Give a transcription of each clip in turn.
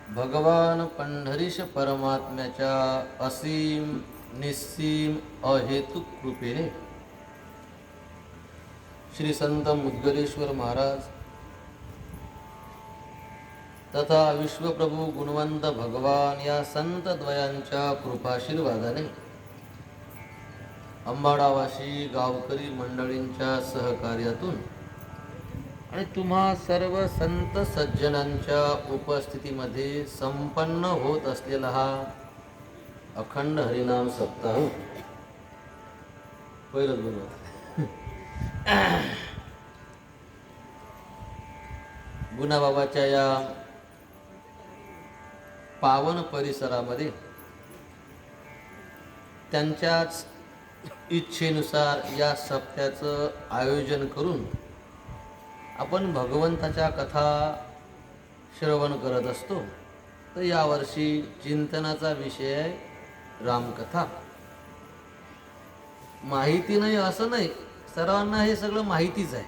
भगवान पंढरीश परमात्म्याच्या असीम निस्सीम अहेतुक कृपेने श्री संत मुद्गलेश्वर महाराज तथा विश्वप्रभू गुणवंत भगवान या संत द्वयांच्या कृपाशीर्वादाने अंबाडावासी गावकरी मंडळींच्या सहकार्यातून आणि तुम्हा सर्व संत सज्जनांच्या उपस्थितीमध्ये संपन्न होत असलेला हा अखंड हरिनाम सप्ताह पहिलं बरोबर गुणाबाबाच्या या पावन परिसरामध्ये त्यांच्याच इच्छेनुसार या सप्त्याचं आयोजन करून आपण भगवंताच्या कथा श्रवण करत असतो. तर यावर्षी चिंतनाचा विषय आहे रामकथा. माहिती नाही असं नाही, सर्वांना हे सगळं माहितीच आहे,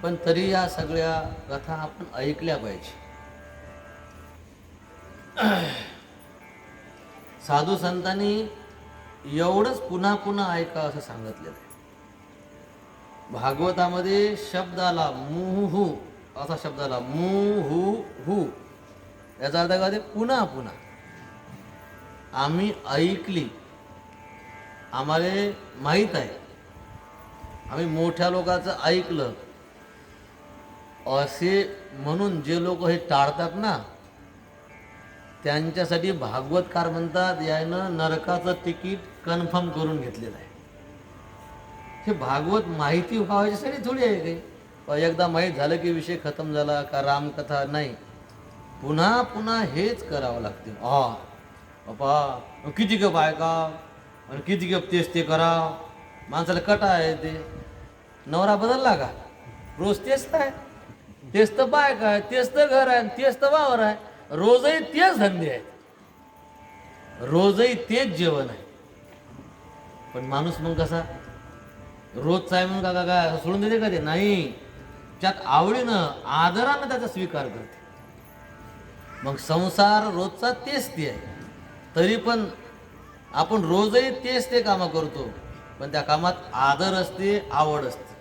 पण तरी या सगळ्या कथा आपण ऐकल्या पाहिजे. साधू संतांनी एवढंच पुन्हा पुन्हा ऐका असं सांगितलेलं आहे. भागवतामध्ये शब्द आला मुहू, असा शब्द आला मुहू, याचा अर्थ काय? पुन्हा पुन्हा आम्ही ऐकली, आम्हाला माहीत आहे, आम्ही मोठ्या लोकांचं ऐकलं असे म्हणून जे लोक हे टाळतात ना, त्यांच्यासाठी भागवतकार म्हणतात यानं नरकाचं तिकीट कन्फर्म करून घेतलेलं आहे. हे भागवत माहिती व्हायच्यासाठी थोडी आहे काही. एकदा माहीत झालं की विषय खतम झाला का रामकथा नाही, पुन्हा पुन्हा हेच करावं लागते. बापा किती गप ऐका आणि किती गप तेच ते करा, माणसाला कटा आहे. ते नवरा बदलला का? रोज तेच काय, तेच तर बायका आहे, तेच तर घर आहे, तेच तर वावर आहे, रोजही तेच धंदे आहेत, रोजही तेच जेवण आहे. पण माणूस मग कसा रोजचा आहे म्हणून का काय सोडून देते का? ते नाही, त्यात आवडीनं आदरानं त्याचा स्वीकार करते. मग संसार रोजचा तेच ते आहे, तरी पण आपण रोजही तेच ते कामं करतो, पण त्या कामात आदर असते, आवड असते.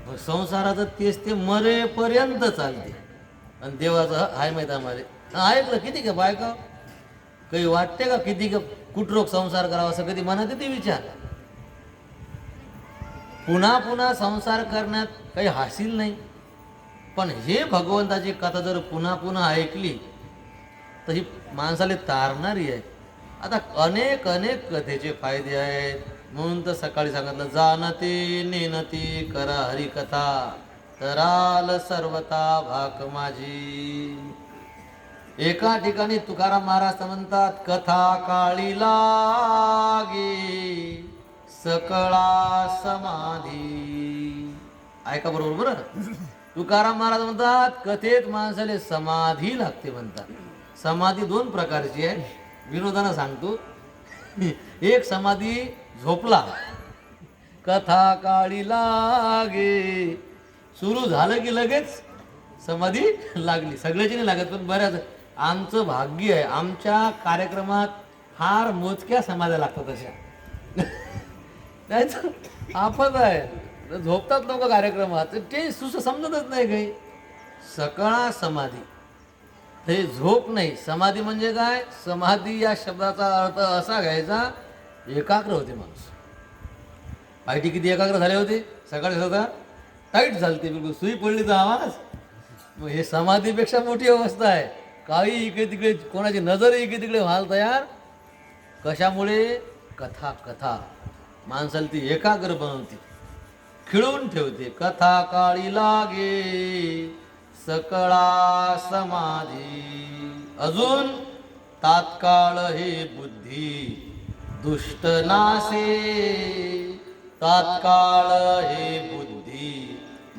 मग संसाराचं तेच ते मरेपर्यंत चालते. आणि देवाचं हाय माहीत आम्हाला. ऐकलं किती का बायका काही वाटते का किती का कुठरोग संसार करावा असं कधी मनात येते विचार? पुन्हा पुन्हा संसार करण्यात काही हासिल नाही, पण हे भगवंताची कथा जर पुन्हा पुन्हा ऐकली तर ही माणसाला तारणारी आहे. आता अनेक अनेक कथेचे फायदे आहेत, म्हणून तर सकाळी सांगितलं जानते नेनते करा हरिकथा तराल सर्वता भाक माझी. एका ठिकाणी तुकाराम महाराज म्हणतात कथा काळी लागे सकळा समाधी. ऐका बरोबर बरं. तुकाराम महाराज म्हणतात कथेत माणसाला समाधी लागते म्हणतात. समाधी दोन प्रकारची आहे, विनोदानं सांगतो. एक समाधी झोपला, कथा काळी लागे, सुरू झालं की लगेच समाधी लागली. सगळ्याची नाही लागत, पण बऱ्याच. आमचं भाग्य आहे, आमच्या कार्यक्रमात फार मोजक्या समाध्या लागतात अशा. नाही आपत आहे, झोपतात लोक कार्यक्रमात, ते समजतच नाही काही. सकळा समाधी हे झोप नाही. समाधी म्हणजे काय? समाधी या शब्दाचा अर्थ असा घ्यायचा एकाग्र होते माणूस. पायटी किती एकाग्र झाले होते सकाळी, सगळं टाईट झालते, बिलकुल सुई पडली तर आवाज. मग हे समाधीपेक्षा मोठी अवस्था आहे. काही इकडे तिकडे कोणाची नजर इकडे तिकडे व्हाल तयार. कशामुळे? कथा. कथा माणसाला ती एकाग्र बनवते, खिळून ठेवते. कथा काळी लागे सकळा समाधी. अजून तात्काळ हे बुद्धी दुष्ट नासे, तात्काळ हे बुद्धी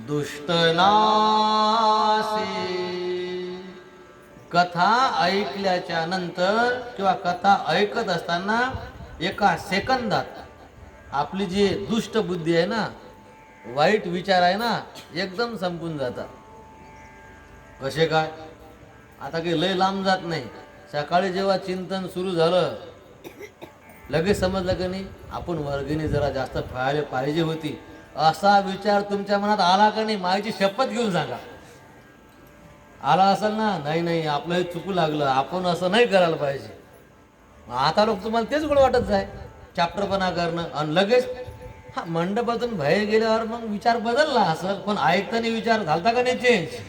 दुष्ट नासे. कथा ऐकल्याच्या नंतर किंवा कथा ऐकत असताना एका सेकंदात आपली जी दुष्ट बुद्धी आहे ना, वाईट विचार आहे ना, एकदम संपून जातात. कसे काय? आता काही लय लांब जात नाही. सकाळी जेव्हा चिंतन सुरू झालं लगेच समजलं की नाही आपण वर्गणी जरा जास्त फळायला पाहिजे होती, असा विचार तुमच्या मनात आला का नाही? माझी शपथ घेऊन सांगा. आला असेल ना? नाही नाही, आपलं हे चुकू लागलं, आपण असं नाही करायला पाहिजे. आता लोक तुम्हाला तेच गोड वाटत जाय, चॅप्टरपणा करणं. आणि लगेच हा मंडपातून बाहेर गेल्यावर मग विचार बदलला असेल, पण ऐकताना विचार झालता का नाही चेंज?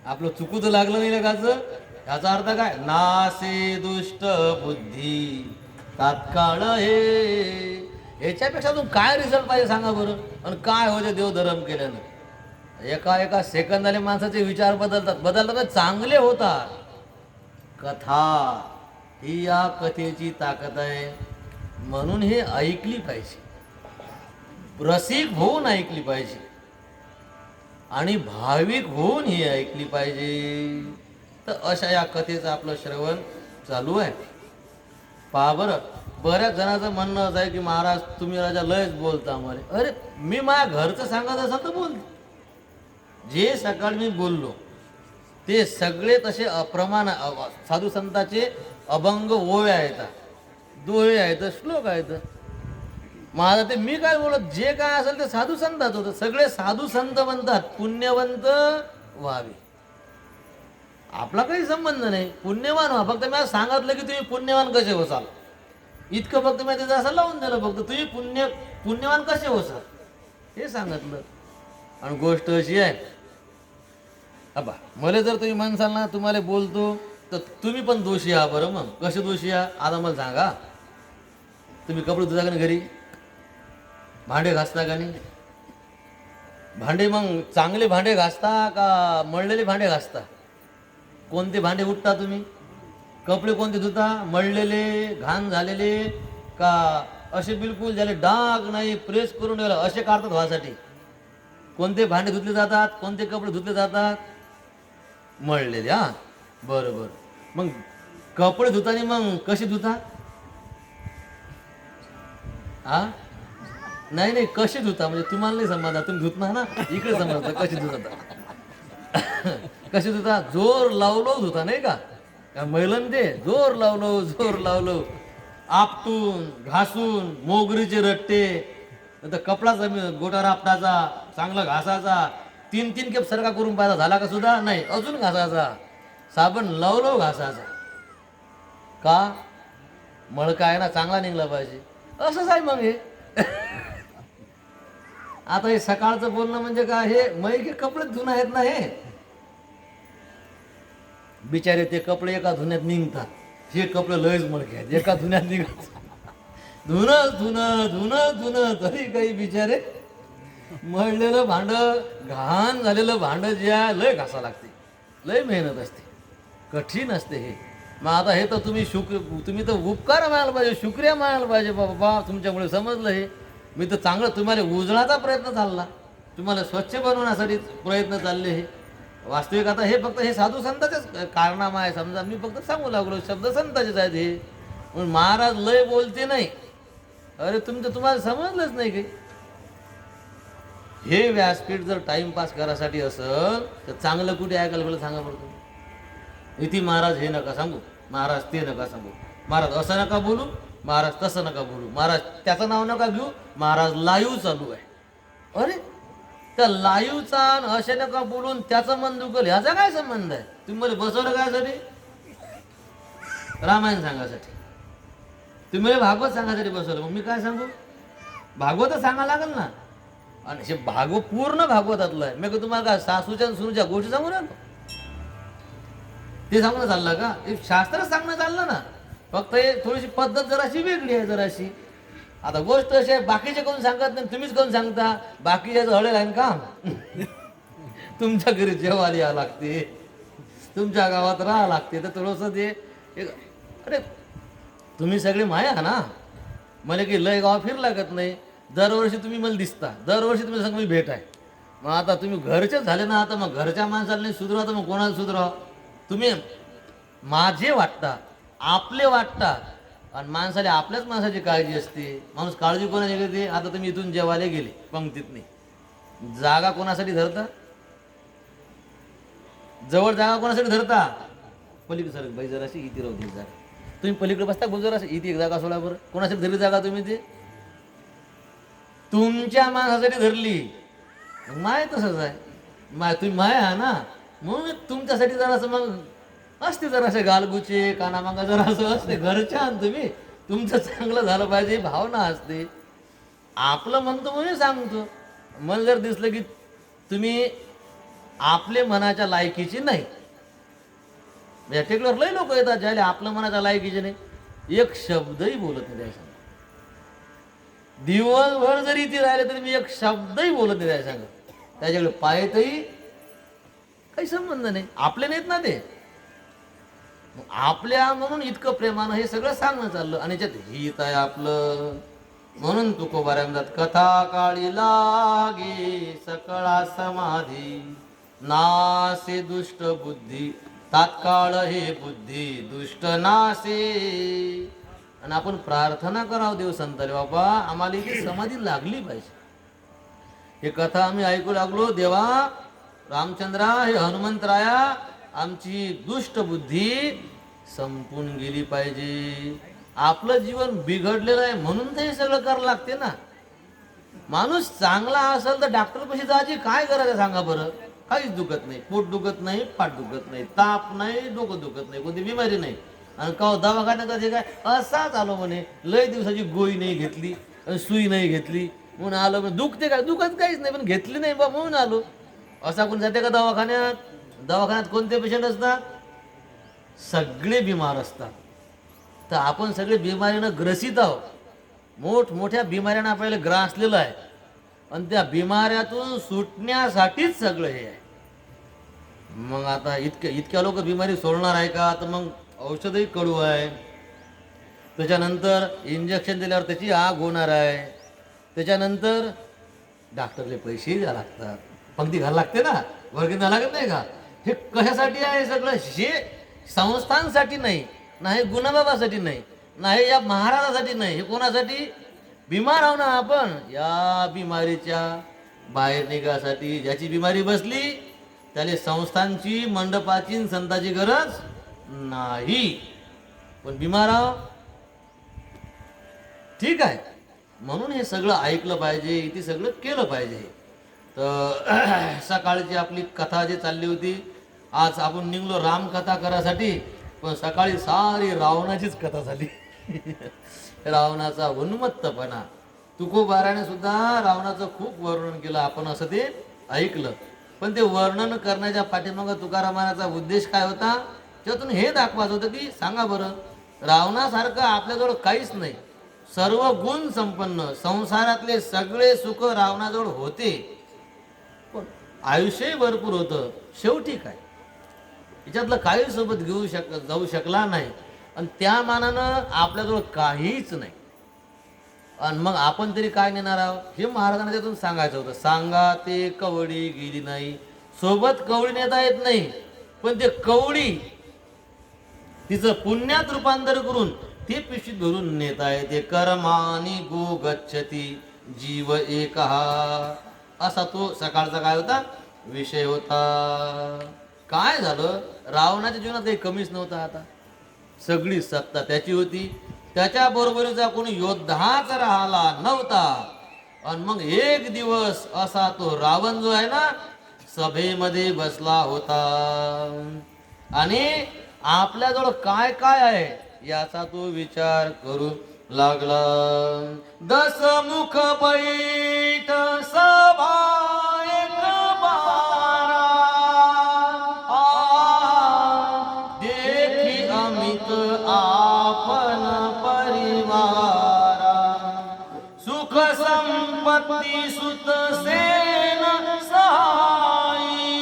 आपलं चुकू तर लागलं नाही लगाचं. याचा अर्थ काय? नासे दुष्ट बुद्धी तात्काळ हे. याच्यापेक्षा तुम्ही काय रिझल्ट पाहिजे सांगा बरं? आणि काय होते देवधर्म केल्यानं? एका सेकंदाने माणसाचे विचार बदलतात चांगले होतात. कथा ही या कथेची ताकद आहे, म्हणून हे ऐकली पाहिजे, रसिक होऊन ऐकली पाहिजे आणि भाविक होऊन ही ऐकली पाहिजे. तर अशा या कथेचं आपलं श्रवण चालू आहे. पहा बरं, बऱ्याच जणांचं म्हणणं असं आहे की महाराज तुम्ही राजा लयच बोलता मला. अरे मी माझ्या घरचं सांगत असाल तर बोल. जे सकाळी मी बोललो ते सगळे तसे अप्रमाण साधू संताचे अभंग ओवे आहेत, दोहे आहेत, श्लोक आहेत. माझा ते मी काय बोलत, जे काय असेल ते साधू संताच होतं. सगळे साधू संत म्हणतात पुण्यवंत व्हावे. आपला काही संबंध नाही, पुण्यवान व्हा. फक्त मी सांगितलं की तुम्ही पुण्यवान कसे होसाल, इतकं फक्त मी त्याचं असं लावून दिलं. फक्त तुम्ही पुण्यवान कसे होसाल हे सांगितलं. आणि गोष्ट अशी आहे, अबा मला जर तुम्ही म्हणसाल ना तुम्हाला बोलतो तर तुम्ही पण दोषी आहात. बरं मग कसे दोषी आहात आता मला सांगा. तुम्ही कपडे धुता का नाही घरी? भांडे घासता का नाही? भांडे मग चांगले भांडे घासता का मळलेले भांडे घासता? कोणते भांडे उठता तुम्ही? कपडे कोणते धुता? मळलेले, घाण झालेले का असे बिलकुल ज्याला डाग नाही, प्रेस करून ठेवला असे काढतात धुवासाठी? कोणते भांडे धुतले जातात, कोणते कपडे धुतले जातात? मळलेले. हा बरं बरं. मग कपडे धुताना मग कशी धुता? हा नाही नाही, कशी धुता म्हणजे तुम्हाला नाही समजणार, तुम्ही धुतना ना, इकडे समजता कशी धुता. कशी धुता? जोर लावलो धुता नाही का? मैलन ते जोर लावलो आपटून घासून मोगरीचे रट्टे, नंतर कपडाचा गोटा रापटाचा चांगला घासाचा, 3 खेप सरका करून पाहिजा, झाला का सुद्धा नाही, अजून घासाचा, साबण लावलो घासाचा. का? मळका आहे ना चांगला निघला पाहिजे. असंच आहे मग हे. आता हे सकाळचं बोलणं म्हणजे काय? हे मैके कपडे धुणं आहेत ना, हे बिचारे ते कपडे एका धुण्यात निघतात. हे कपडे लयच मळके आहेत, एका धुण्यात निघतात. धुणं तरी काही बिचारे मळलेलं भांड, घाण झालेलं भांड जे आहे लय घासा लागते, लय मेहनत असते, कठीण असते हे. मग आता हे तर तुम्ही तर उपकार मानायला पाहिजे, शुक्रिया मानायला पाहिजे. बाबा तुमच्यामुळे समजलं हे. मी तर चांगलं तुम्हाला उजळाचा प्रयत्न चालला, तुम्हाला स्वच्छ बनवण्यासाठी प्रयत्न चालले. हे वास्तविक आता हे फक्त हे साधू संताचेच कारनामा आहे. समजा मी फक्त सांगू लागलो, शब्द संताचेच आहेत हे. म्हणून महाराज लय बोलते नाही. अरे तुम्हाला समजलंच नाही काही. हे व्यासपीठ जर टाइमपास करायसाठी असेल तर चांगलं कुठे ऐकायला मला सांगा बरं तुम्ही. इथे महाराज हे नका सांगू, महाराज ते नका सांगू, महाराज असं नका बोलू, महाराज तसं नका बोलू, महाराज त्याचं नाव नका घेऊ, महाराज लाईव्ह चालू आहे. अरे त्या लाईव्हचा असे नका बोलून त्याचं मन दुखल, ह्याचा काय संबंध आहे? तुम्ही मला बसवलं कायसाठी? रामायण सांगायसाठी. तुम्ही मला भागवत सांगायसाठी बसवलं, मग मी काय सांगू? भागवतच सांगायला लागेल ना. आणि हे पूर्ण भागवतातलं आहे. मी तुम्हाला काय सासूच्या आणि सुरूच्या गोष्टी सांगू ना, ते सांगणं चाललं का? हे शास्त्रच सांगणं चाललं ना, फक्त हे थोडीशी पद्धत जराशी वेगळी आहे जराशी. आता गोष्ट अशी आहे, बाकीचे कोण सांगत नाही, तुम्हीच कोण सांगता? बाकीच्याच हळेल आहे काम. तुमच्या घरी जेवायला यावं लागते, तुमच्या गावात राहावं लागते, तर थोडंसं ते अरे तुम्ही सगळे माया ना. मला की लय गाव फिर लागत नाही. दरवर्षी तुम्ही मला दिसता, दरवर्षी तुम्ही सांग मी भेट आहे. मग आता तुम्ही घरचेच झाले ना, आता मग घरच्या माणसाला नाही सुधरवा तर मग कोणाला सुधरवा? तुम्ही माझे वाटता, आपले वाटता, आणि माणसाला आपल्याच माणसाची काळजी असते. माणूस काळजी कोणाची घेते? आता तुम्ही इथून जेवायला गेले पंक्तीत नाही, जागा कोणासाठी धरता? जवळ जागा कोणासाठी धरता? पलीकडे सर बाई जराशी इथे राहू दे जागा. तुम्ही पलीकडे बसता बोल जराशी इथे एक जागा सोडा बरं. कोणासाठी धरली जागा तुम्ही? ते तुमच्या माणसासाठी धरली. माय तसंच आहे. माय तुम्ही माय आहे ना, म्हणून तुमच्यासाठी जरासं मग असते जरासे गालगुचे कानामागा जरासं असते. घरच्या आण तुम्ही, तुमचं चांगलं झालं पाहिजे भावना असते. आपलं म्हणतो म्हणून सांगतो. मन जर दिसलं की तुम्ही आपले मनाच्या लायकीची नाही, या टेकल्यावर लय लोक येतात ज्याला आपलं मनाच्या लायकीचे नाही, एक शब्दही बोलत नाही द्यायला सांगा. दिवसभर जरी इथे राहिले तरी मी एक शब्दही बोलत नाही द्यायला सांगा. त्याच्याकडे पायतही काही संबंध नाही, आपले नाहीत ना ते. आपल्या म्हणून इतकं प्रेमानं हे सगळं सांगणं चाललं. आणि याच्यात हित आहे आपलं. म्हणून तुकोबाऱ्या म्हणतात, कथा काळी लागे सकळा समाधी, नासे दुष्ट बुद्धी तात्काळ हे बुद्धी दुष्ट नासे. आणि आपण प्रार्थना करावं देव संताले, बाबा आम्हाला इथे समाधी लागली पाहिजे. हे कथा आम्ही ऐकू लागलो, देवा रामचंद्रा हे हनुमंतराया आमची दुष्ट बुद्धी संपून गेली पाहिजे. आपलं जीवन बिघडलेलं आहे म्हणून तर हे सगळं करावं लागते ना. माणूस चांगला असेल तर डॉक्टर पाशी जायची काय करायचं सांगा बरं. काहीच दुखत नाही, पोट दुखत नाही, पाठ दुखत नाही, ताप नाही, डोकं दुखत नाही, कोणती बिमारी नाही. आणि का दवाखान्यात कधी काय असाच आलो म्हणे, लय दिवसाची गोळी नाही घेतली, सुई नाही घेतली म्हणून आलो. म्हणजे दुखते काय? दुखत काहीच नाही पण घेतली नाही बा म्हणून आलो. असा कोण जाते का दवाखान्यात? दवाखान्यात कोणते पेशंट असतात? सगळे बिमार असतात. तर आपण सगळे बिमारीनं ग्रसित आहोत. मोठमोठ्या बिमाऱ्यांना आपल्याला ग्रासलेलं आहे. आणि त्या बिमाऱ्यातून सुटण्यासाठीच सगळं हे आहे. मग आता इतक्या लोक बिमारी सोडणार आहे का? तर मग औषधही कडू आहे. त्याच्यानंतर इंजेक्शन दिल्यावर त्याची आग होणार आहे. त्याच्यानंतर डॉक्टरले पैसेही द्यावे लागतात, पंक्ती घालायला लागते ना, वर्गणी द्यावं लागत नाही का? हे कशासाठी आहे सगळं? हे संस्थांसाठी नाही, नाही गुणाबाबासाठी नाही, नाही या महाराजासाठी नाही. हे कोणासाठी? बिमार आहो ना आपण, या बिमारीच्या बाहेर निघासाठी. ज्याची बिमारी बसली त्याला संस्थांची मंडपाची संतांची गरज नाही. पण बिमार आहो ठीक आहे, म्हणून हे सगळं ऐकलं पाहिजे, इथे सगळं केलं पाहिजे. तर सकाळची आपली कथा जी चालली होती, आज आपण निघलो रामकथा करासाठी, पण सकाळी सारी रावणाचीच कथा झाली. रावणाचा उन्मत्तपणा. तुकोबाराने सुद्धा रावणाचं खूप वर्णन केलं, आपण असं ते ऐकलं. पण ते वर्णन करण्याच्या पाठीमागं तुकारामाचा उद्देश काय होता? त्यातून हे दाखवायचं होतं की सांगा बरं, रावणासारखं आपल्याजवळ काहीच नाही, सर्व गुण संपन्न, संसारातले सगळे सुख रावणाजवळ होते, पण आयुष्यही भरपूर होतं. शेवटी काय याच्यातलं काही सोबत जाऊ शकला नाही. आणि त्या मानानं आपल्याजवळ काहीच नाही. आणि मग आपण तरी काय नेणार आहोत? हे महाराजांना त्यातून सांगायचं होतं. सांगा ते कवडी गेली नाही, सोबत कवडी नेता येत नाही, पण ते कवडी तिचं पुण्यात रूपांतर करून ती पिशवीत भरून नेता येते. कर्मानी गो गच्छती जीव एकहा, असा तो सकाळचा काय होता विषय होता. काय झालं? रावणाच्या जीवनात काही कमीच नव्हता. आता सगळी सत्ता त्याची होती, त्याच्या बरोबरीचा कोणी योद्धाच राहिला नव्हता. आणि मग एक दिवस असा तो रावण जो आहे ना, सभेमध्ये बसला होता आणि आपल्याजवळ काय काय आहे याचा तो विचार करू लागला. दसमुख बैठ सभा एक बारा, देखी अमित आपण परिवारा, सुख संपत्ती सुत सेन सहाई,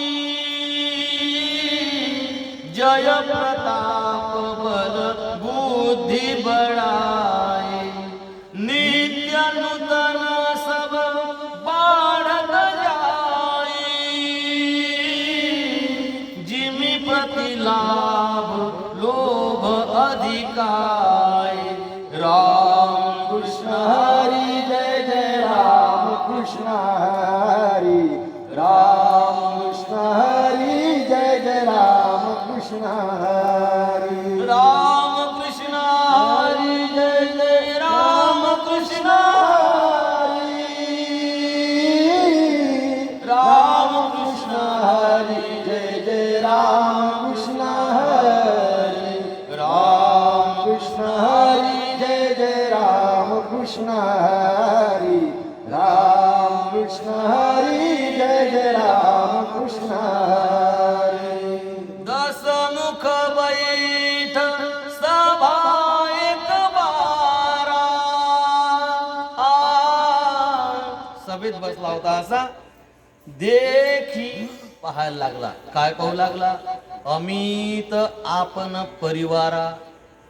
जय प्रताप बल बुद्धि बड़ाई, नित्य नूतन सब बाढ़त जाई, जिमि प्रतिलाभ लोभ अधिकाई, राम कृष्ण हरि जय जय राम कृष्ण हरि, राम कृष्ण हरि जय जय राम कृष्ण हरि. बैठ सभा एक बारा. सभेत बसला होता असा देखी पाहायला लागला. काय पाहू लागला? अमित आपण परिवारा,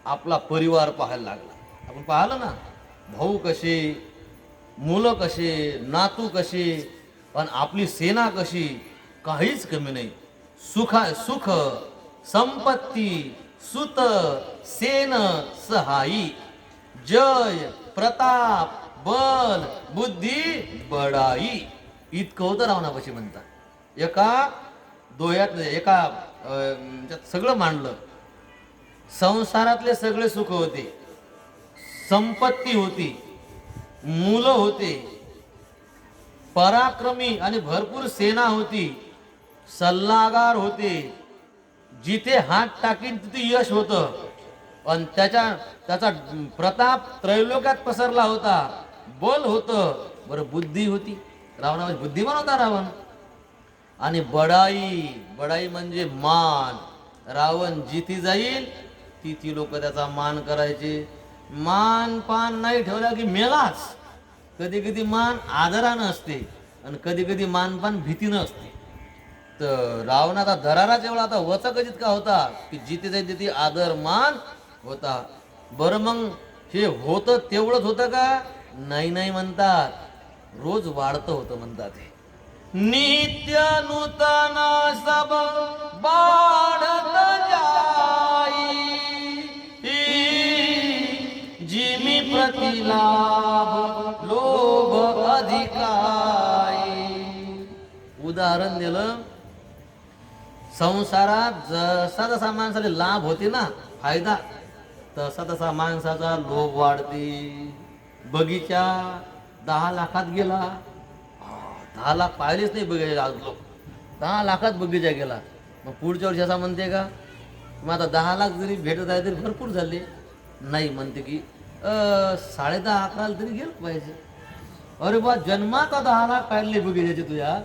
आपला परिवार पाहायला लागला. आपण पाहिलं ना, भाऊ कसे, मुलं कसे, नातू कसे, पण आपली सेना कशी, काहीच कमी नाही. सुख संपत्ती सुत सेन सहायी, जय प्रताप बल बुद्धी बडाई. इतकं होतं रावणापाशी म्हणता. एका दोह्यात एका त्यात सगळं मांडलं. संसारातले सगळे सुख होते, संपत्ती होती, मुलं होते, पराक्रमी आणि भरपूर सेना होती, सल्लागार होते, जिथे हात टाकीन तिथे यश होतं, आणि त्याचा प्रताप त्रैलोक्यात पसरला होता, बल होतं, बरं बुद्धी होती. रावणामध्ये बुद्धिमान होता रावण. आणि बडाई म्हणजे मान. रावण जिथे जाईल तिथे लोक त्याचा मान करायचे. मान पान नाही ठेवला की मेलाच. कधी कधी मान आदरानं असते आणि कधी कधी मानपान भीतीनं असते. तर रावणाचा दराराच एवढा आता वचक जितका होता की जिथे जाईल तिथे आदर मान होता. बरं मग हे होतं तेवढंच होतं का? नाही म्हणतात, रोज वाढतं होतं म्हणतात. हे नित्य नूतन सब बाढत जाई, जिमी प्रतिलाभ लोभ अधिकाई. उदाहरण दिलं, संसारात जसा जसा माणसाला लाभ होते ना, फायदा, तसा तसा माणसाचा लोभ वाढते. बगीचा 10 लाखात गेला, 10 लाख पाहिलेच नाही बगीचा. आज लोक 10 लाखात बगीचा गेला. मग पुढच्या वर्षी असा म्हणते का मग आता 10 लाख जरी भेटत आहे तरी भरपूर झाले? नाही, म्हणते की 10.5-11 तरी गेलं पाहिजे. अरे बा, जन्मात 10 लाख काढले बगीच्याचे तुझ्या,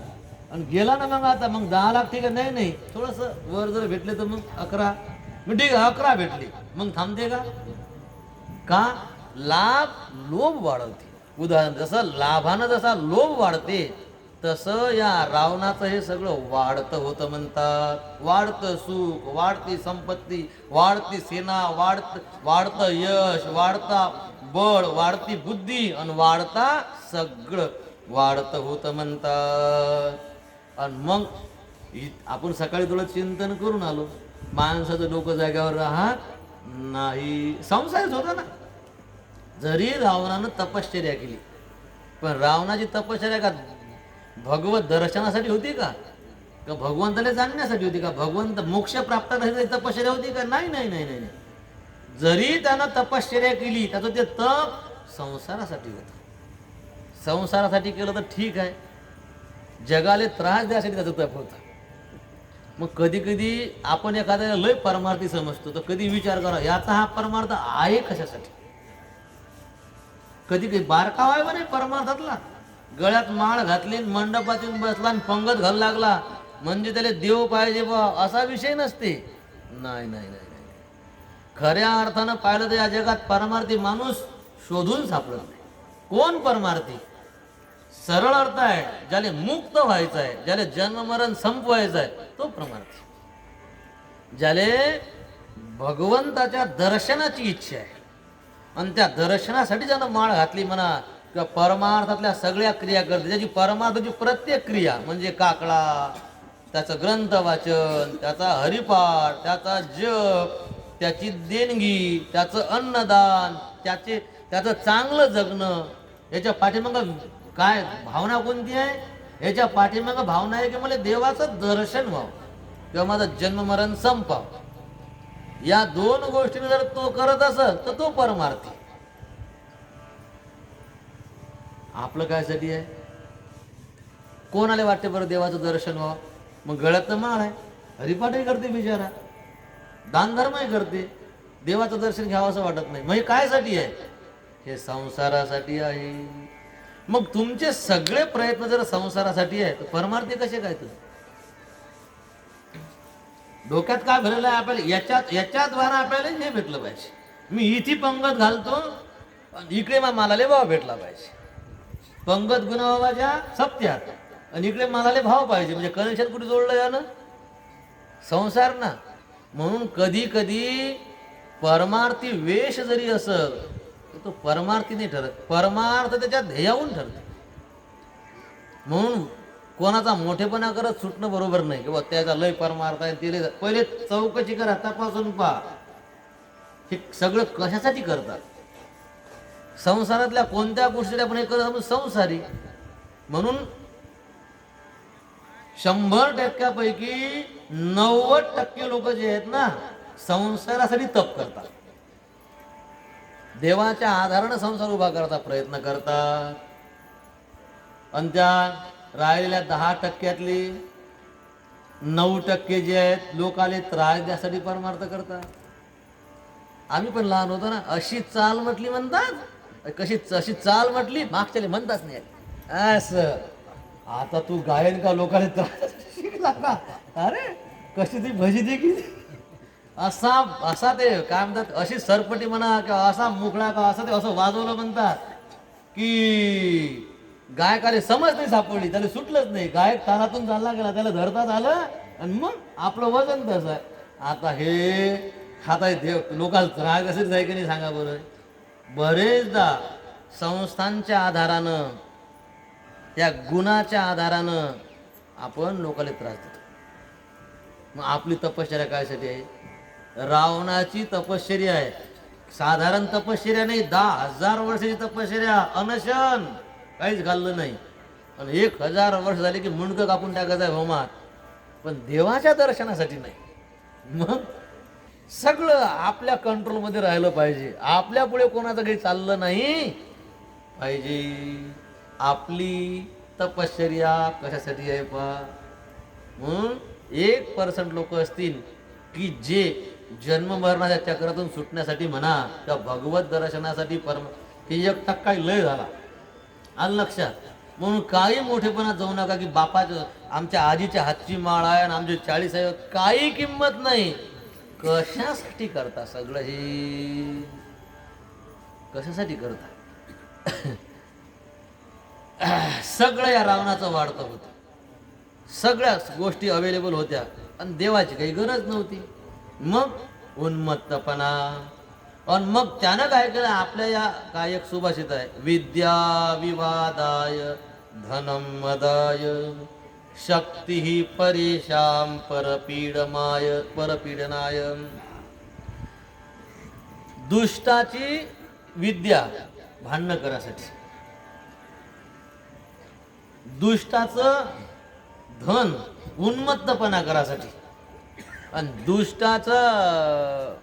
आणि गेला ना मग आता मग 10 लाख ठीक आहे. नाही थोडंसं वर जर भेटले तर मग 11, मग ठीक आहे 11 भेटले, मग थांबते का? लाभ लोभ वाढवते. उदाहरण, जसं लाभानं जसा लोभ वाढते तसं या रावणाचं हे सगळं वाढतं होतं म्हणतात. वाढतं सुख, वाढती संपत्ती, वाढती सेना, वाढतं यश, वाढता बळ, वाढती बुद्धी, आणि वाढता सगळं वाढतं होतं म्हणतात. आणि मग आपण सकाळी थोडं चिंतन करून आलो, माणसाचं डोकं जाग्यावर राहत नाही. संसारच होता ना. जरी रावणानं तपश्चर्या केली, पण रावणाची तपश्चर्या का भगवत दर्शनासाठी होती का भगवंताला जाणण्यासाठी होती का? भगवंत मोक्ष प्राप्त करण्यासाठी तपश्चर्या होती का? नाही. जरी त्यानं तपश्चर्या केली, त्याचं ते तप संसारासाठी होतं. संसारासाठी केलं तर ठीक आहे, जगाला त्रास द्यासाठी त्याचं तप होतं. मग कधी कधी आपण एखाद्याला लय परमार्थी समजतो, तर कधी विचार करा याचा हा परमार्थ आहे कशासाठी. कधी कधी बारकाव आहे म्हणे परमार्थातला, गळ्यात माळ घातली, मंडपातून बसला आणि पंगत घालू लागला म्हणजे त्याला देव पाहिजे बा, असा विषय नसते. नाही. खऱ्या अर्थानं पाहिलं तर या जगात परमार्थी माणूस शोधून सापडत नाही. कोण परमार्थी? सरळ अर्थ आहे, ज्याला मुक्त व्हायचं आहे, ज्याला जन्म मरण संपवायचं आहे, तो परमार्थी. ज्याला भगवंताच्या दर्शनाची इच्छा आहे आणि त्या दर्शनासाठी ज्यानं माळ घातली म्हणा, किंवा परमार्थातल्या सगळ्या क्रिया करते, त्याची परमार्थाची प्रत्येक क्रिया म्हणजे काकडा, त्याचं ग्रंथ वाचन, त्याचा हरिपाठ, त्याचा जप, त्याची देणगी, त्याचं अन्नदान, त्याचं चांगलं जगणं, याच्या पाठीमागं काय भावना कोणती आहे? याच्या पाठीमागं भावना आहे की मला देवाचं दर्शन व्हावं किंवा माझं जन्म मरण संपावं. या 2 गोष्टी जर तो करत असेल तर तो परमार्थी. आपलं कायसाठी आहे? कोणाला वाटते बरं देवाचं दर्शन व्हावं? मग गळ्यात तर माळ आहे, हरिपाठही करते बिचारा, दानधर्मही करते, देवाचं दर्शन घ्यावं असं वाटत नाही. मग हे कायसाठी आहे? हे संसारासाठी आहे. मग तुमचे सगळे प्रयत्न जर संसारासाठी आहे तर परमार्थी कसे काय? तुम्ही डोक्यात काय भरलेलं आहे आपल्याला, याच्याद्वारा आपल्याला हे भेटलं पाहिजे. मी इथे पंगत घालतो आणि इकडे मालाले भाव भेटला पाहिजे. पंगत गुणाबाबाच्या सप्त्यात आणि इकडे मालाले भाव पाहिजे. म्हणजे कनेक्शन कुठे जोडलं यानं? संसार ना. म्हणून कधी कधी परमार्थी वेश जरी असल तर तो परमार्थी नाही ठरत, परमार्थ त्याच्या ध्येयाहून ठरत. म्हणून कोणाचा मोठेपणा करत सुटणं बरोबर नाही, की त्याचा लय परमार्थ आहे तिले. पहिले चौकशी करा, तपासून पहा हे सगळं कशासाठी करतात. संसारातल्या कोणत्या गोष्टी आपण हे करत संसारी. म्हणून 100% 90% लोक जे आहेत ना संसारासाठी तप करतात, देवाच्या आधारानं संसार उभा करायचा प्रयत्न करतात. आणि त्या राहिलेल्या 10%तली 9% जे आहेत लोकाले त्रास द्यासाठी परमार्थ करतात. आम्ही पण लहान होतो ना, अशी चाल म्हटली म्हणतात, अशी चाल म्हटली मागच्याले म्हणताच नाही असं. आता तू गायन का लोकांना त्रास शिकला का? अरे कशी ती भजी दे की असा ते काय म्हणतात, अशी सरपटी म्हणा किंवा असा मुकळा का असं ते असं वाजवलं म्हणतात की गायकाले समज नाही सापडली, त्याला सुटलंच नाही. गायक तालातून चालला गेला, त्याला धरतात आलं आणि मग आपलं वजन तसं आहे. आता हे खाता देव लोकांना त्रास असेच आहे की नाही सांगा बरं. बरेचदा संस्थांच्या आधारानं, त्या गुणाच्या आधारानं आपण लोकांना त्रास देतो. मग आपली तपश्चर्या कायसाठी आहे? रावणाची तपश्चर्या आहे, साधारण तपश्चर्या नाही, 10,000 वर्षाची तपश्चर्या, अनशन, काहीच घाललं नाही. आणि 1000 वर्ष झाले की मुंडकं कापून टाकायचं आहे होमात, पण देवाच्या दर्शनासाठी नाही. मग सगळं आपल्या कंट्रोलमध्ये राहिलं पाहिजे, आपल्या पुढे कोणाचं काही चाललं नाही पाहिजे. आपली तपश्चर्या कशासाठी आहे पहा. म्हणून 1% लोक असतील की जे जन्ममरणाच्या चक्रातून सुटण्यासाठी म्हणा किंवा भगवत दर्शनासाठी हे 1% लय झाला, आलं लक्षात. म्हणून काही मोठेपणा जाऊ नका की बापाचं आमच्या आजीच्या हातची माळ आहे आणि आमचे 40 आहे, काही किंमत नाही. कशासाठी करता सगळं हे? कशासाठी करता? सगळं या रावणाचं वाढतं होतं, सगळ्या गोष्टी अवेलेबल होत्या आणि देवाची काही गरज नव्हती. मग उन्मत्तपणा. आणि मग त्यानं काय केलं, आपल्या या काय एक सुभाषित आहे, विद्या विवादाय धनम मदाय शक्ती परेशाम परपीडनाय. दुष्टाची विद्या भांडणं करासाठी, दुष्टाचं धन उन्मत्तपणा करासाठी, आणि दुष्टाचं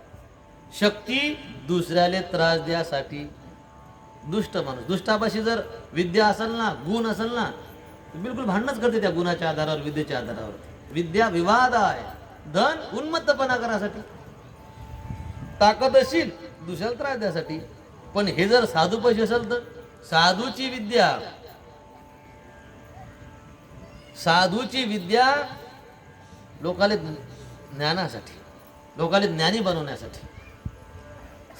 शक्ती दुसऱ्याला त्रास द्यासाठी. दुष्ट माणूस, दुष्टापाशी जर विद्या असेल ना, गुण असेल ना, बिलकुल भांडणच करते त्या गुणाच्या आधारावर, विद्येच्या आधारावर. विद्या विवाद आहे, धन उन्मत्तपणा करासाठी, ताकद असेल दुसऱ्याला त्रास द्यासाठी. पण हे जर साधूपाशी असेल तर साधूची विद्या लोकाले ज्ञानासाठी, लोकाले ज्ञानी बनवण्यासाठी,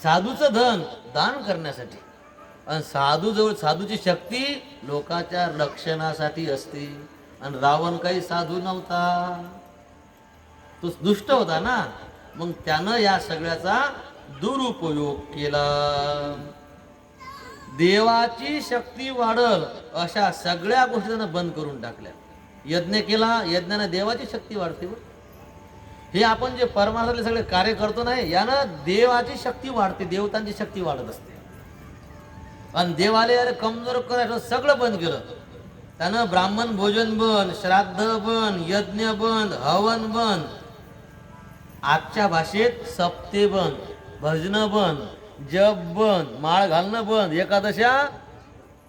साधूचं धन दान करण्यासाठी, आणि साधूची शक्ती लोकांच्या रक्षणासाठी असते. आणि रावण काही साधू नव्हता, तो दुष्ट होता ना, मग त्यानं या सगळ्याचा दुरुपयोग केला. देवाची शक्ती वाढल अशा सगळ्या गोष्टी त्यानं बंद करून टाकल्या. यज्ञ केला, यज्ञानं देवाची शक्ती वाढते. हे आपण जे परमार्थातले सगळे कार्य करतो नाही, यानं देवाची शक्ती वाढते, देवतांची शक्ती वाढत असते. आणि देवाले अरे कमजोर करायचं सगळं बंद केलं त्यानं. ब्राह्मण भोजन बंद, श्राद्ध बंद, यज्ञ बंद, हवन बंद, आजच्या भाषेत सप्ते बंद, भजन बंद, जप बंद, माळ घालणं बंद, एकादशा.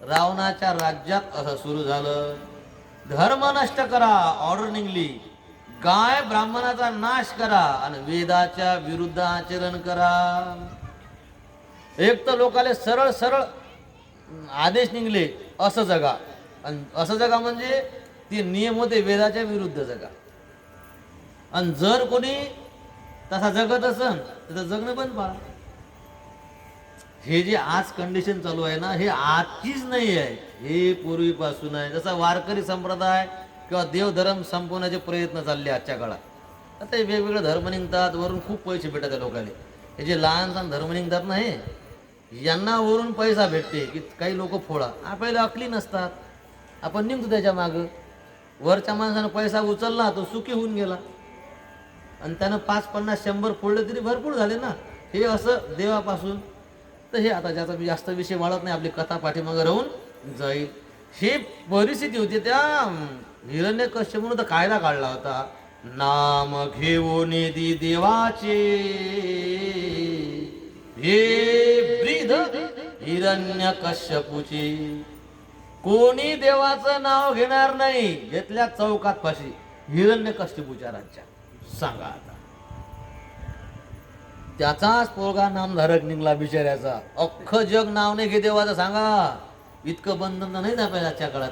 रावणाच्या राज्यात असं सुरू झालं. धर्म नष्ट करा, ऑर्डर निघली. काय ब्राह्मणाचा नाश करा आणि वेदाच्या विरुद्ध आचरण करा. एक तर लोकाले सरळ सरळ आदेश निघले, असं जगा. आणि असं जगा म्हणजे ते नियम होते वेदाच्या विरुद्ध जगा. आणि जर कोणी तसा जगत असन तर जगणं बंद पडा. हे जे आज कंडिशन चालू आहे ना, हे आजचीच नाही आहे, हे पूर्वीपासून आहे. जसा वारकरी संप्रदाय किंवा देवधर्म संपवण्याचे प्रयत्न चालले आजच्या काळात. आता हे वेगवेगळे धर्म निघतात, वरून खूप पैसे भेटतात त्या लोकांना. हे जे लहान लहान धर्म निघतात ना, हे यांना वरून पैसा भेटते की काही लोक फोडा. आपल्याला अकली नसतात, आपण निघतो त्याच्या मागं. वरच्या माणसानं पैसा उचलला तो सुखी होऊन गेला, आणि त्यानं 5, 50, 100 फोडले तरी भरपूर झाले ना. हे असं देवापासून. तर हे आता ज्याचा मी जास्त विषय वाढत नाही, आपली कथा पाठीमागं राहून जाईल. ही परिस्थिती होती त्या हिरण्यकश्यपूने तर कायदा काढला होता, नाम घेऊन निधी देवाचे हे ब्रीद हिरण्यकश्यपूचे. कोणी देवाचं नाव घेणार नाही, घेतल्या चौकात फाशी. हिरण्यकश्यपूच्या राज्यात सांगा आता. त्याचाच पोरगा नामधारक निघला बिचाऱ्याचा. अख्खं जग नाव नाही घे देवाचं, सांगा. इतकं बंधन नाही ना पाहिजे आजच्या काळात.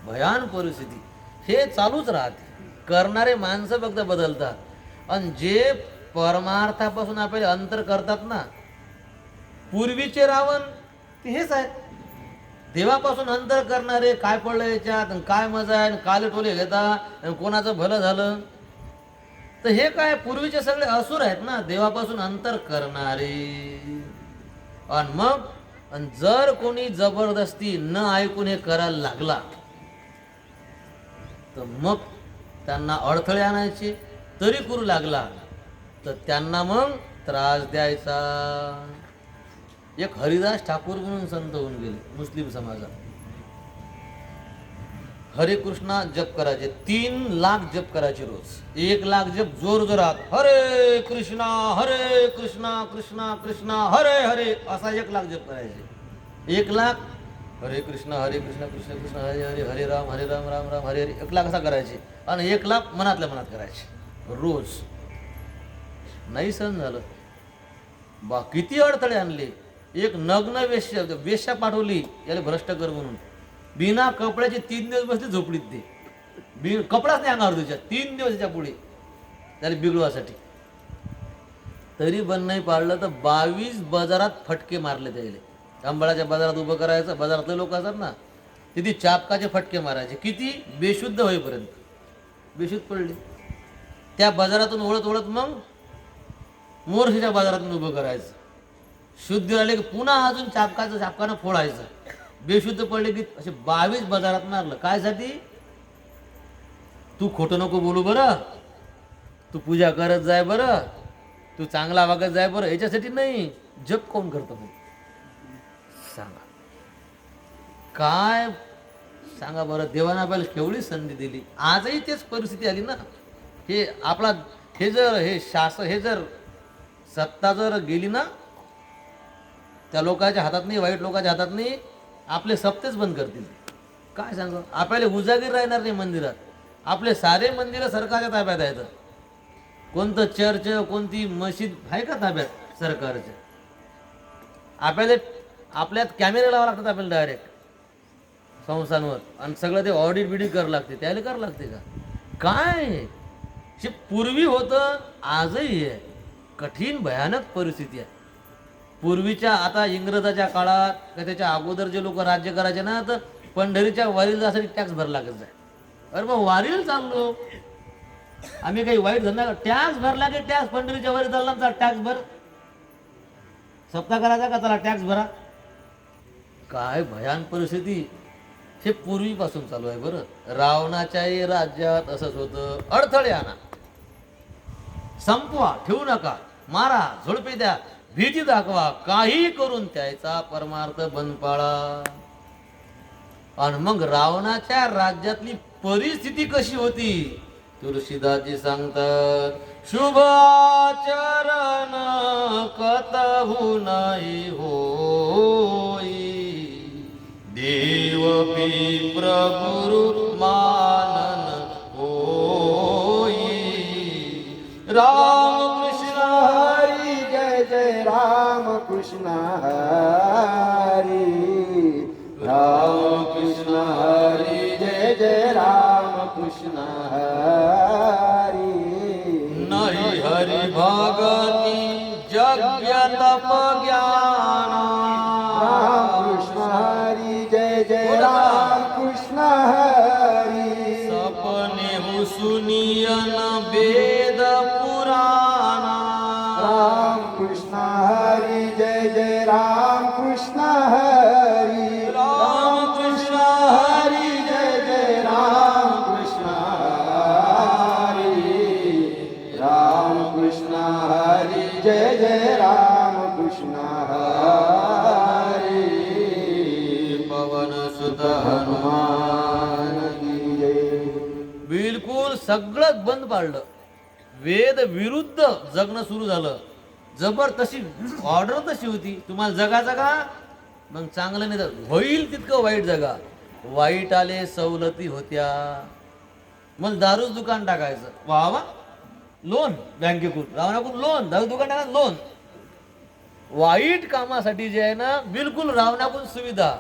भयान परिस्थिती. हे चालूच राहते. करणारे माणसं फक्त बदलतात, आणि जे परमार्थापासून आपल्याला अंतर करतात ना, पूर्वीचे रावण ते हेच आहेत. देवापासून अंतर करणारे. काय पडलं याच्यात, काय मजा आहे, काले टोले घेता, कोणाचं भलं झालं. तर हे काय पूर्वीचे सगळे असुर आहेत ना, देवापासून अंतर करणारे. आणि मग जर कोणी जबरदस्ती न ऐकून हे करायला लागला, तर मग त्यांना अडथळे आणायचे. तरी करू लागला तर त्यांना मग त्रास द्यायचा. एक हरिदास ठाकूर म्हणून संत होऊन गेले मुस्लिम समाजात. हरे कृष्णा जप करायचे, 3 लाख जप करायचे रोज. 1 लाख जप जोर जोरात, हरे कृष्णा कृष्णा कृष्णा हरे हरे, असा 1 लाख जप करायचे. 1 लाख हरे कृष्णा कृष्ण कृष्ण हरे हरे, हरे राम राम राम हरे हरे, 1 लाख असा करायचे. आणि 1 लाख मनातल्या मनात करायचे रोज. नाही सहन झालं बा, किती अडथळे आणले. एक नग्न वेश्या पाठवली याला भ्रष्ट कर म्हणून. बिना कपड्याचे 3 दिवस बसले झोपडीत. ते कपडाच नाही अंगावर तुझ्या 3 दिवसाच्या पुढे त्याला बिघडवासाठी. तरी बंद नाही पाडलं तर 22 बाजारात फटके मारले त्याला. अंबाळाच्या बाजारात उभं करायचं, बाजारातले लोक असतात ना, तिथे चापकाचे फटके मारायचे. किती? बेशुद्ध होईपर्यंत. बेशुद्ध पडले. त्या बाजारातून ओळत मग मोरशीच्या बाजारातून उभं करायचं. शुद्ध राहिले की पुन्हा अजून चापकानं फोडायचं. बेशुद्ध पडले की असे 22 बाजारात मारलं. काय साठी? तू खोटं नको बोलू बरं, तू पूजा करत जाय बरं, तू चांगला वागत जाय बरं, याच्यासाठी नाही. जप कोण करतो मग सांगा? काय सांगा बरं. देवानं आपल्याला केवढी संधी दिली. आजही तेच परिस्थिती आली ना. हे आपला हे जर सत्ता जर गेली ना, त्या लोकांच्या हातात नाही, वाईट लोकांच्या हातात नाही, आपले सप्तेच बंद करतील. काय सांगा? आपल्याला उजागीर राहणार नाही मंदिरात. आपले सारे मंदिरं सरकारच्या ताब्यात आहेत. कोणतं चर्च, कोणती मशीद आहे का ताब्यात सरकारच्या? आपल्यात कॅमेरे लावा लागतात आपल्याला डायरेक्ट संस्थांवर, आणि सगळं ते ऑडिट बिडिट करावं लागते. त्याला करावं लागते का? काय हे पूर्वी होतं, आजही आहे. कठीण भयानक परिस्थिती आहे. पूर्वीच्या, आता इंग्रजाच्या काळात का त्याच्या अगोदर जे लोक राज्य करायचे ना, तर पंढरीच्या वारीला जाण्यासाठी टॅक्स भरायला लागत जाय. अरे मग वारीला चाललो आम्ही, काही वाईट धंदा, टॅक्स भरला की टॅक्स. पंढरीच्या वारी चालला टॅक्स भर. सप्ताह करायचा का, चला टॅक्स भरा. काय भयान परिस्थिती. हे पूर्वीपासून चालू आहे बरं. रावणाच्याही राज्यात असंच होतं. अडथळे आणा, संपवा, ठेवू नका, मारा, झोडपे द्या, भीती दाखवा, काही करून त्याचा परमार्थ बंद पाळा. आणि मग रावणाच्या राज्यातली परिस्थिती कशी होती तुळशीदासजी सांगतात. शुभाचरण कतहु नाही होई, देव विप्र गुरु मानन होई. राम कृष्ण हरी जय जय राम कृष्ण हरी, राम कृष्ण हरी जय जय राम कृष्ण हरी. हरि भगती यज्ञ तप ज्ञान राम कृष्ण हरी जय जय राम कृष्ण हरी सपने सुनियन वेद पुराण राम कृष्ण हरी जय जय राम कृष्ण हरी राम कृष्ण हरी जय जय राम कृष्ण हरी राम कृष्ण हरी जय जय राम कृष्ण हरी पवन सुत हनुमान की जय बिलकुल सगळं बंद पाडलं. वेद विरुद्ध जगणं सुरू झालं. जबर तशी ऑर्डर तशी होती, तुम्हाला जगायचं का, मग चांगलं नाही तर होईल तितकं वाईट जगा. वाईट आले सवलती होत्या, मग दारूच दुकान टाकायचं, वा वा, लोन बँकेकडून, रावणाकडून लोन, दारू दुकान टाका लोन. वाईट कामासाठी जे आहे ना बिलकुल रावणाकडून सुविधा.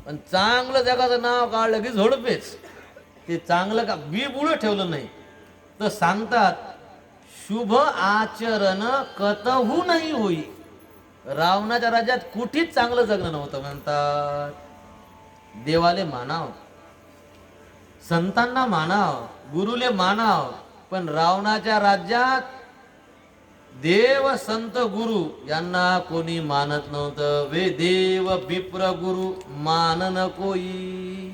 पण चांगलं जगाचं नाव काढलं की झोडपेच. ते चांगलं का बी बुडं ठेवलं नाही तर सांगतात शुभ आचरण कतहू नाही होई. रावणाच्या राज्यात कुठेच चांगलं जगणं नव्हतं म्हणतात. देवाले मानाव, संतांना मानाव, गुरुले मानाव, पण रावणाच्या राज्यात देव संत गुरु यांना कोणी मानत नव्हतं. वे देव विप्र गुरु मान नकोई.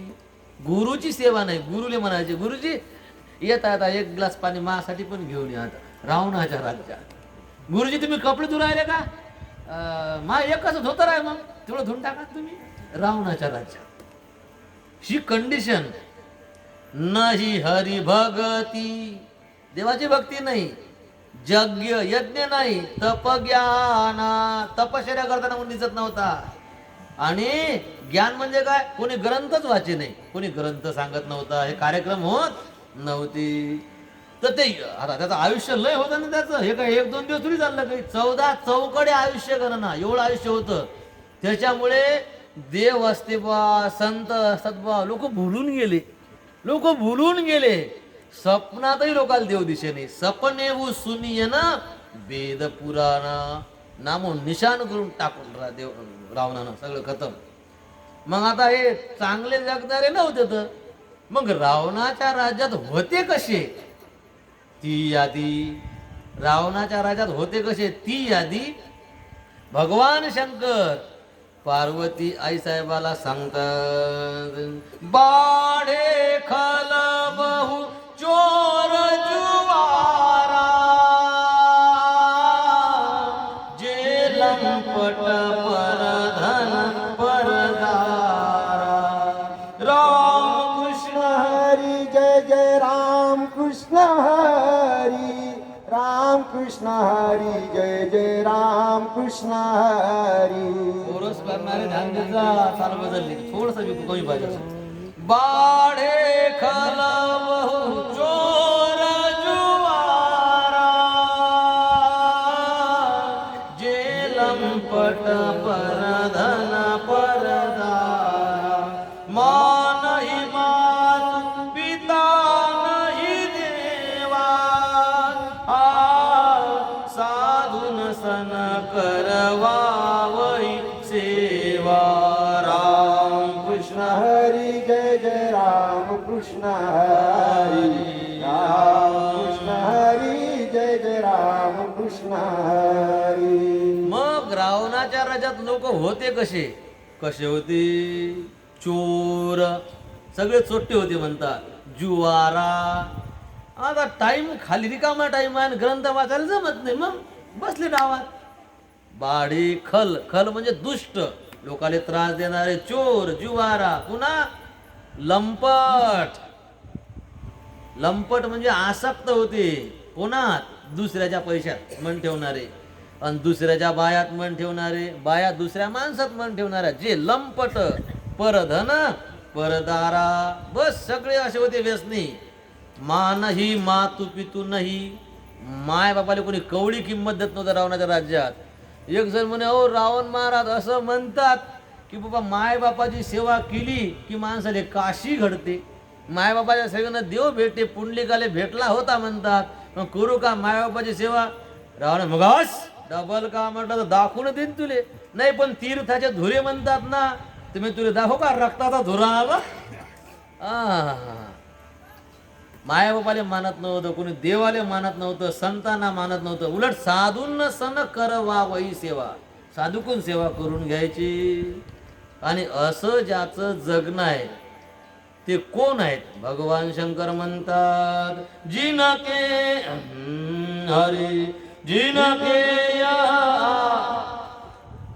गुरुची सेवा नाही, गुरुले म्हणायचे गुरुजी येता आता एक ग्लास पाणी माझ्यासाठी पण घेऊन या. आता रावणाच्या राज्यात गुरुजी तुम्ही कपडे धुरायले का, मा एकच धोतर आहे, मग तेवढं धुवून टाका तुम्ही. रावणाच्या राज्यात ही कंडिशन. नाही हरी भगती, देवाची भक्ती नाही, यज्ञ यज्ञ नाही, तप ज्ञान, तपश्चर्या करताना कोणी दिसत नव्हता. आणि ज्ञान म्हणजे काय, कोणी ग्रंथच वाचे नाही, कोणी ग्रंथ सांगत नव्हता, हे कार्यक्रम होत नव्हती. तर ते आता त्याचं आयुष्य लय होतं ना त्याचं. हे काय एक दोन दिवस थोडी चाललं, काही 14 चौकडे आयुष्य गणना एवढं आयुष्य होतं. त्याच्यामुळे देव असते बा, संत असतात बा, लोक भुलून गेले, लोक भुलून गेले. स्वप्नातही लोकांना देव दिसे नाही. सपने वो सुनिय ना वेद पुराण, नामो निशान करून टाकून देव रावणानं सगळं खतम. मग आता हे चांगले जगणारे नव्हते तर मग रावणाच्या राज्यात होते कसे, ती यादी. रावणाच्या राज्यात होते कसे ती यादी भगवान शंकर पार्वती आई साहेबाला सांगतात. बाढे खल बहु चोर जुवारा, जे लंपट परधन परदारा. राम कृष्ण हरी जय जय राम कृष्ण हरी राम कृष्ण हरी जय जय राम कृष्ण हरी. कोरस करणारे ध्यान द्यायचा, चाल बदलली थोडस बी कमी पाहिजे. बाढे खल बहु चोर जुवारा, जे लंपट परधन परदारा. मान ही मात पिता नाही देवा, साधून सन करवावई सेवा. राम कृष्ण हरी जय जय राम कृष्ण हरी राम कृष्ण हरी जय जय राम कृष्ण हरी. मग रावणाच्या राज्यात लोक होते कसे, कसे होते, चोर, सगळे चोट्टे होते म्हणतात, जुवारा. आता टाइम खाली रिकामा टाइम आहे, ग्रंथ वाचायला जमत नाही, मग बसले डावात. बाडी खल, खल म्हणजे दुष्ट, लोकाले त्रास देणारे चोर जुवारा. पुन्हा लंपट, लंपट म्हणजे आसक्त होते कोणात, दुसऱ्याच्या पैशात मन ठेवणारे, आणि दुसऱ्याच्या बायात मन ठेवणारे, बाया दुसऱ्या माणसात मन ठेवणाऱ्या, जे लंपट परधन परदारा. बस सगळे असे होते व्यसनी. मान ही मातू पितू नाही, माय बापाला कोणी कवडी किंमत देत नव्हतं रावणाच्या राज्यात. एक जण म्हणे, अहो रावण महाराज असं म्हणतात की बाबा मायबापाची सेवा केली की माणसाला काशी घडते, मायबापाच्या सेवेनं देव भेटते, पुंडलिकाला भेटला होता म्हणतात. मग करू का मायबापाची सेवा, रावण मगास डबल का म्हटलं तर दाखवून देईन तुले. नाही पण तीर्थाचे धुरे म्हणतात ना, तुम्ही तुले दाखव का रक्ताचा धुरा आला. माया बापाले मानत नव्हतं, कोणी देवाले मानत नव्हतं, संतांना मानत नव्हतं. उलट साधूंना सन करवा वही सेवा, साधूकून सेवा करून घ्यायची. आणि असं ज्याचं जगणं आहे ते कोण आहेत? भगवान शंकर म्हणतात, जिनके हरी जिनके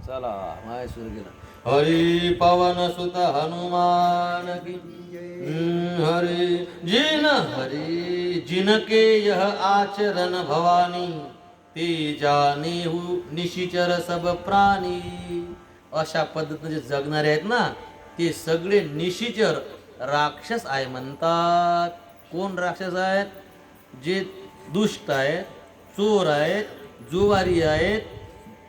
चला माय सुर गेला. हरी पवन सुत हनुमान की हरी जिनके यह आचरण भवानी, ते जाने हु निशिचर सब प्राणी. अशा पद्धतीने जे जगणारे आहेत ना ते सगळे निशिचर राक्षस आहे म्हणतात. कोण राक्षस आहेत? जे दुष्ट आहेत, चोर आहेत, जुवारी आहेत,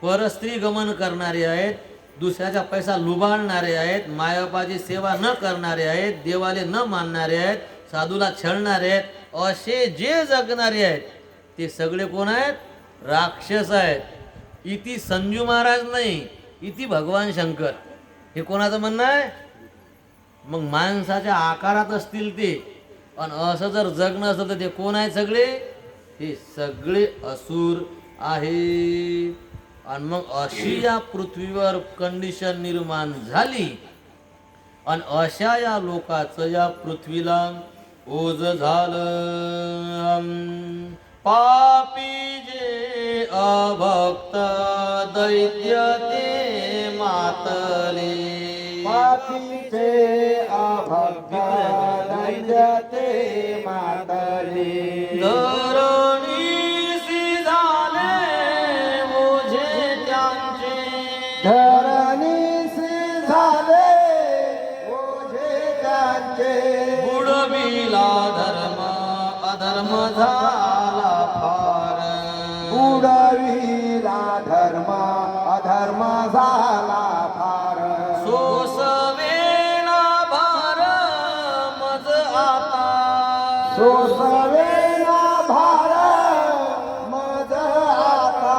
परस्त्री गमन करणारे आहेत, दुसऱ्याचा पैसा लुबाडणारे आहेत, मायबापाची सेवा न करणारे आहेत, देवाले न मानणारे आहेत, साधूला छळणारे आहेत, असे जे जगणारे आहेत ते सगळे कोण आहेत? राक्षस आहेत. इति संजू महाराज नाही, इति भगवान शंकर. हे कोणाचं म्हणणं आहे? मग माणसाच्या आकारात असतील ते, आणि असं जर जगणं असेल तर ते कोण आहेत? सगळे हे सगळे असुर आहे. आणि मग अशी या पृथ्वीवर कंडिशन निर्माण झाली, आणि अशा या लोकांचं या पृथ्वीला ओझ झालं. पापी जे अभक्त दैत्य ते मातले, पापीचे अभक्त दैत्य ते मातले. धरणीसी झाले ओझे त्यांचे, धरणीसी झाले ओझे त्यांचे. बुडविला धर्म अधर्म झाला फार, बुडविला धर्म अधर्म झाला फार. सोसवेना भार मज आता, सोसवेना भार मज आता.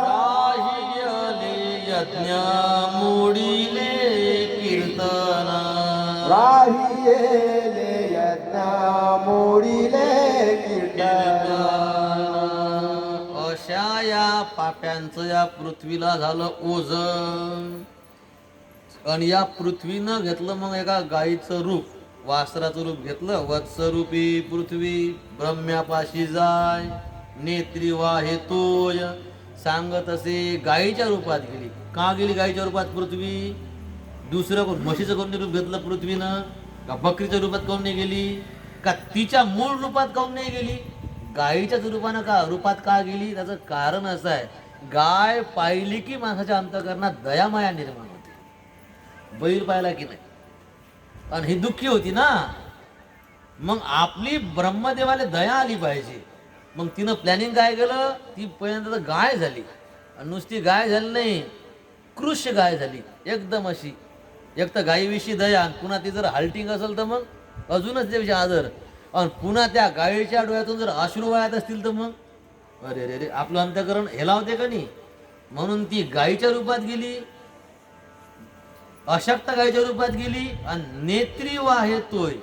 राहियले यज्ञ मोडिले कीर्तन, राहियेले यज्ञ मोडिले कीर्तन. अशा या पाप्यांचं या पृथ्वीला झालं ओझ. आणि या पृथ्वीनं घेतलं मग एका गाईचं रूप, वासराचं रूप घेतलं. वत्सरूपी पृथ्वी ब्रह्म्यापाशी जाय, नेत्री वाहे तोय. सांगत असे गाईच्या रूपात गेली. का गेली गाईच्या रूपात पृथ्वी? दुसरं कोण म्हशीचं कोणते रूप घेतलं पृथ्वीनं? का बकरीच्या रूपात काऊन नाही गेली? का तिच्या मूळ रूपात काऊन नाही गेली? गाईच्याच रूपानं का रूपात का गेली? त्याचं कारण असं आहे, गाय पाहिली की माणसाच्या अंतःकरणात दयामाया निर्माण होते. बैल पाहिला की नाही, आणि ही दुःखी होती ना. मग आपली ब्रह्मदेवाला दया आली पाहिजे. मग तिनं प्लॅनिंग काय केलं? ती पहिल्यांदा तर गाय झाली, आणि नुसती गाय झाली नाही, कृष गाय झाली एकदम अशी. एक तर गायीविषयी दया, आणि पुन्हा ती जर हाल्टिंग असेल तर मग अजूनच त्याविषयी आदर, आणि पुन्हा त्या गायीच्या डोळ्यातून जर अश्रू वाहत असतील तर मग अरे रे रे, आपलं अंतःकरण हेलावते का नाही. म्हणून ती गायीच्या रूपात गेली, अशक्त गायीच्या रूपात गेली, आणि नेत्री वाहे तोय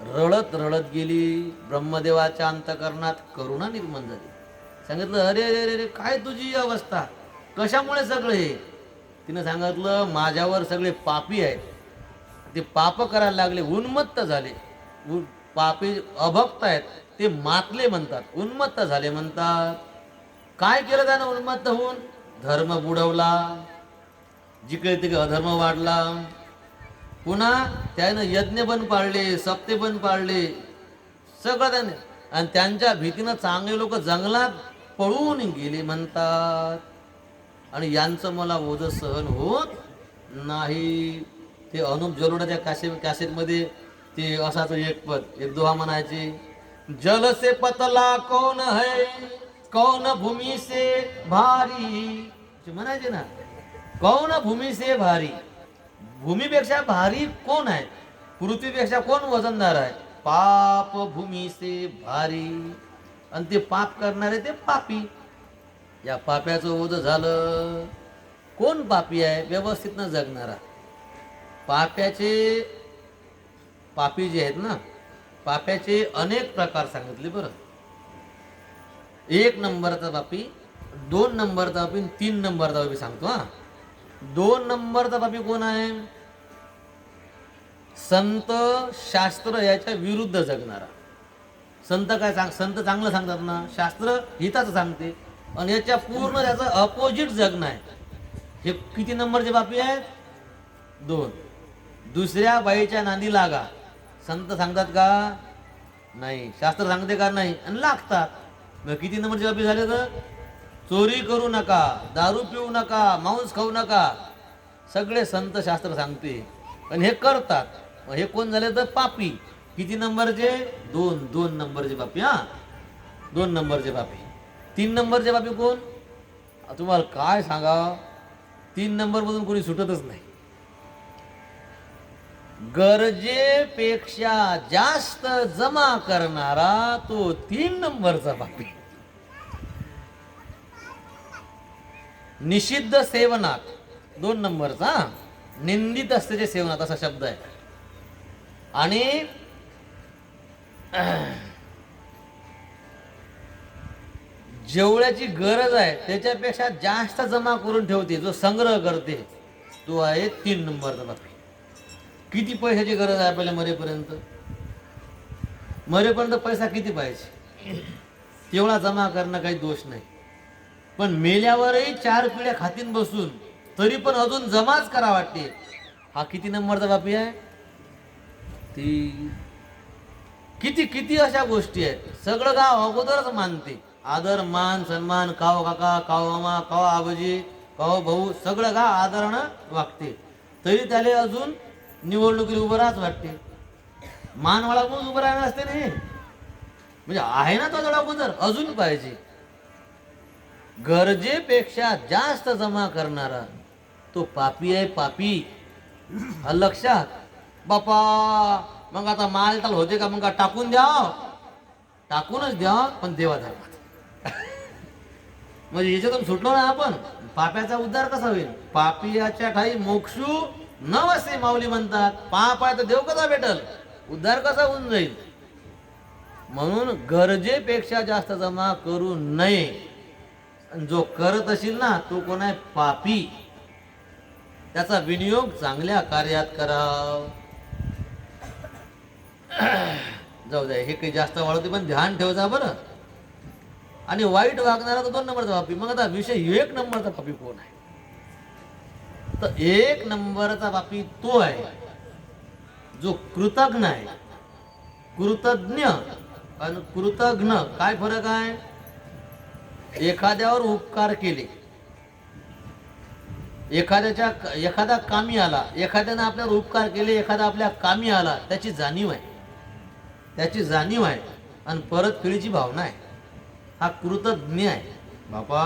रडत रडत गेली. ब्रह्मदेवाच्या अंतःकरणात करुणा निर्माण झाली. सांगितलं, अरे रे रे रे, काय तुझी अवस्था, कशामुळे सगळे हे? तिनं सांगितलं, माझ्यावर सगळे पापी आहेत, ते पाप करायला लागले, उन्मत्त झाले. पापी अभक्त आहेत ते मातले म्हणतात, उन्मत्त झाले म्हणतात. काय केलं त्यानं उन्मत्त होऊन? धर्म बुडवला, जिकडे तिकडे अधर्म वाढला. पुन्हा त्यानं यज्ञ पण पाळले, सप्ते पण पाळले, सगळं त्याने. आणि त्यांच्या भीतीनं चांगले लोक जंगलात पळून गेले म्हणतात. आणि यांचं मला ओझ सहन होत नाही. ते अनुप जलोटाच्या कॅसेटमध्ये ते असाच एक पद, एक दोहा म्हणायचे, जल से पतला कौन है, कौन भूमि से भारी. म्हणायचे ना, कौन भूमि से भारी, भूमीपेक्षा भारी कोण आहे? पृथ्वीपेक्षा कोण वजनदार आहे? पाप भूमी से भारी. आणि ते पाप करणारे ते पापी. या पाप्याचं ओझं झालं. कोण पापी आहे? व्यवस्थित न जगणारा. पापी जे आहेत ना, पाप्याचे अनेक प्रकार सांगितले बरं. 1 नंबरचा पापी, 2 नंबरचा पापी, 3 नंबरचा पापी सांगतो हा. 2 नंबरचा पापी कोण आहे? संत शास्त्र याच्या विरुद्ध जगणारा. संत चांगलं सांगतात ना, शास्त्र हिताचं सांगते, आणि याच्या पूर्ण त्याचं अपोजिट जगणं आहे. हे किती नंबरचे पापी आहेत? 2. दुसऱ्या बाईच्या नांदी लागा. संत सांगतात का? नाही. शास्त्र सांगते का? नाही. आणि लागतात. मग किती नंबरचे पापी झाले? तर चोरी करू नका, दारू पिऊ नका, मांस खाऊ नका, सगळे संत शास्त्र सांगते, पण हे करतात. मग हे कोण झाले? तर पापी. किती नंबरचे? 2 नंबरचे पापी. हा, 2 नंबरचे पापी. 3 नंबरचे पापी कोण? तुम्हाला काय सांगा, 3 नंबर मधून कोणी सुटतच नाही. गरजेपेक्षा जास्त जमा करणारा तो 3 नंबरचा पापी. निषिद्ध सेवनात 2 नंबरचा, निंदित असतेचे सेवनात असा शब्द आहे. आणि जेवढ्याची गरज आहे त्याच्यापेक्षा जास्त जमा करून ठेवते, जो संग्रह करते, तो आहे 3 नंबरचा पापी. किती पैशाची गरज आहे आपल्याला मरेपर्यंत? मरेपर्यंत पैसा किती पाहिजे? तेवढा जमा करणं काही दोष नाही. पण मेल्यावरही 4 पिढ्या खातीन बसून तरी पण अजून जमाच करा वाटते. हा किती नंबरचा पापी आहे? ती किती किती अशा गोष्टी आहेत. सगळं गाव अगोदरच मानते. आदर मान सन्मान, काव काका, काव मामा, काव आबाजी, काव भाऊ, सगळं गाव आदरानं वागते, तरी त्याला अजून निवडणुकीला उभं राहत वाटते. मानवाळा म्हणून उभं राहणार असते नाही, म्हणजे आहे ना तो अगोदर, अजून पाहिजे. गरजेपेक्षा जास्त जमा करणारा तो पापी आहे. पापी हा लक्षात. बापा मग आता मालटाल होते का? मग टाकून द्या, टाकूनच द्या, पण देवा धर्मात. म्हणजे याच्यातून सुटलो ना आपण. पाप्याचा उद्धार कसा होईल? पापियाच्या ठाई मोक्षू नवसे माऊली म्हणतात. पाप आहे तर देव कसा भेटल? उद्धार कसा होऊन जाईल? म्हणून गरजेपेक्षा जास्त जमा करू नये. जो करत असेल ना तो कोण आहे? पापी. त्याचा विनियोग चांगल्या कार्यात करा. जाऊ द्या, हे काही जास्त वाढवते, पण ध्यान ठेवायचा बरं. आणि वाईट वागणारा तर 2 नंबरचा पापी. मग आता विषय 1 नंबरचा पापी कोण आहे? तर 1 नंबरचा पापी तो आहे जो कृतज्ञ आहे. कृतज्ञ आणि कृतज्ञ काय फरक आहे? एखाद्यावर उपकार केले, एखादा कामी आला, एखाद्यानं आपल्यावर उपकार केले, एखादा आपल्या कामी आला, त्याची जाणीव आहे, आणि परतफेडीची भावना आहे. हा कृतज्ञ आहे. बापा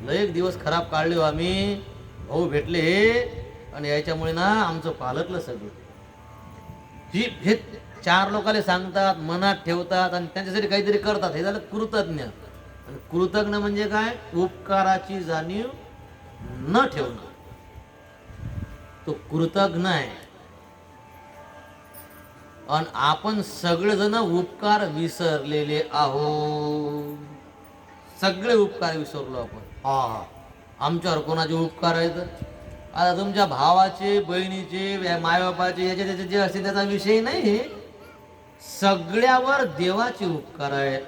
लय एक दिवस खराब काढले हो आम्ही, भाऊ भेटले हे, आणि याच्यामुळे ना आमचं पालकलं सगळं. हे 4 लोकांना सांगतात, मनात ठेवतात, आणि त्यांच्यासाठी काहीतरी करतात. हे झालं कृतज्ञ. आणि कृतज्ञ म्हणजे काय? उपकाराची जाणीव न ठेवणं, तो कृतज्ञ आहे. आणि आपण सगळेजण उपकार विसरलेले आहोत. सगळे उपकार विसरलो आपण. आमच्यावर कोणाचे उपकार आहेत? आता तुमच्या भावाचे, बहिणीचे, मायबापाचे, याचे त्याचे जे असते त्याचा विषय नाही. सगळ्यावर देवाचे उपकार आहेत.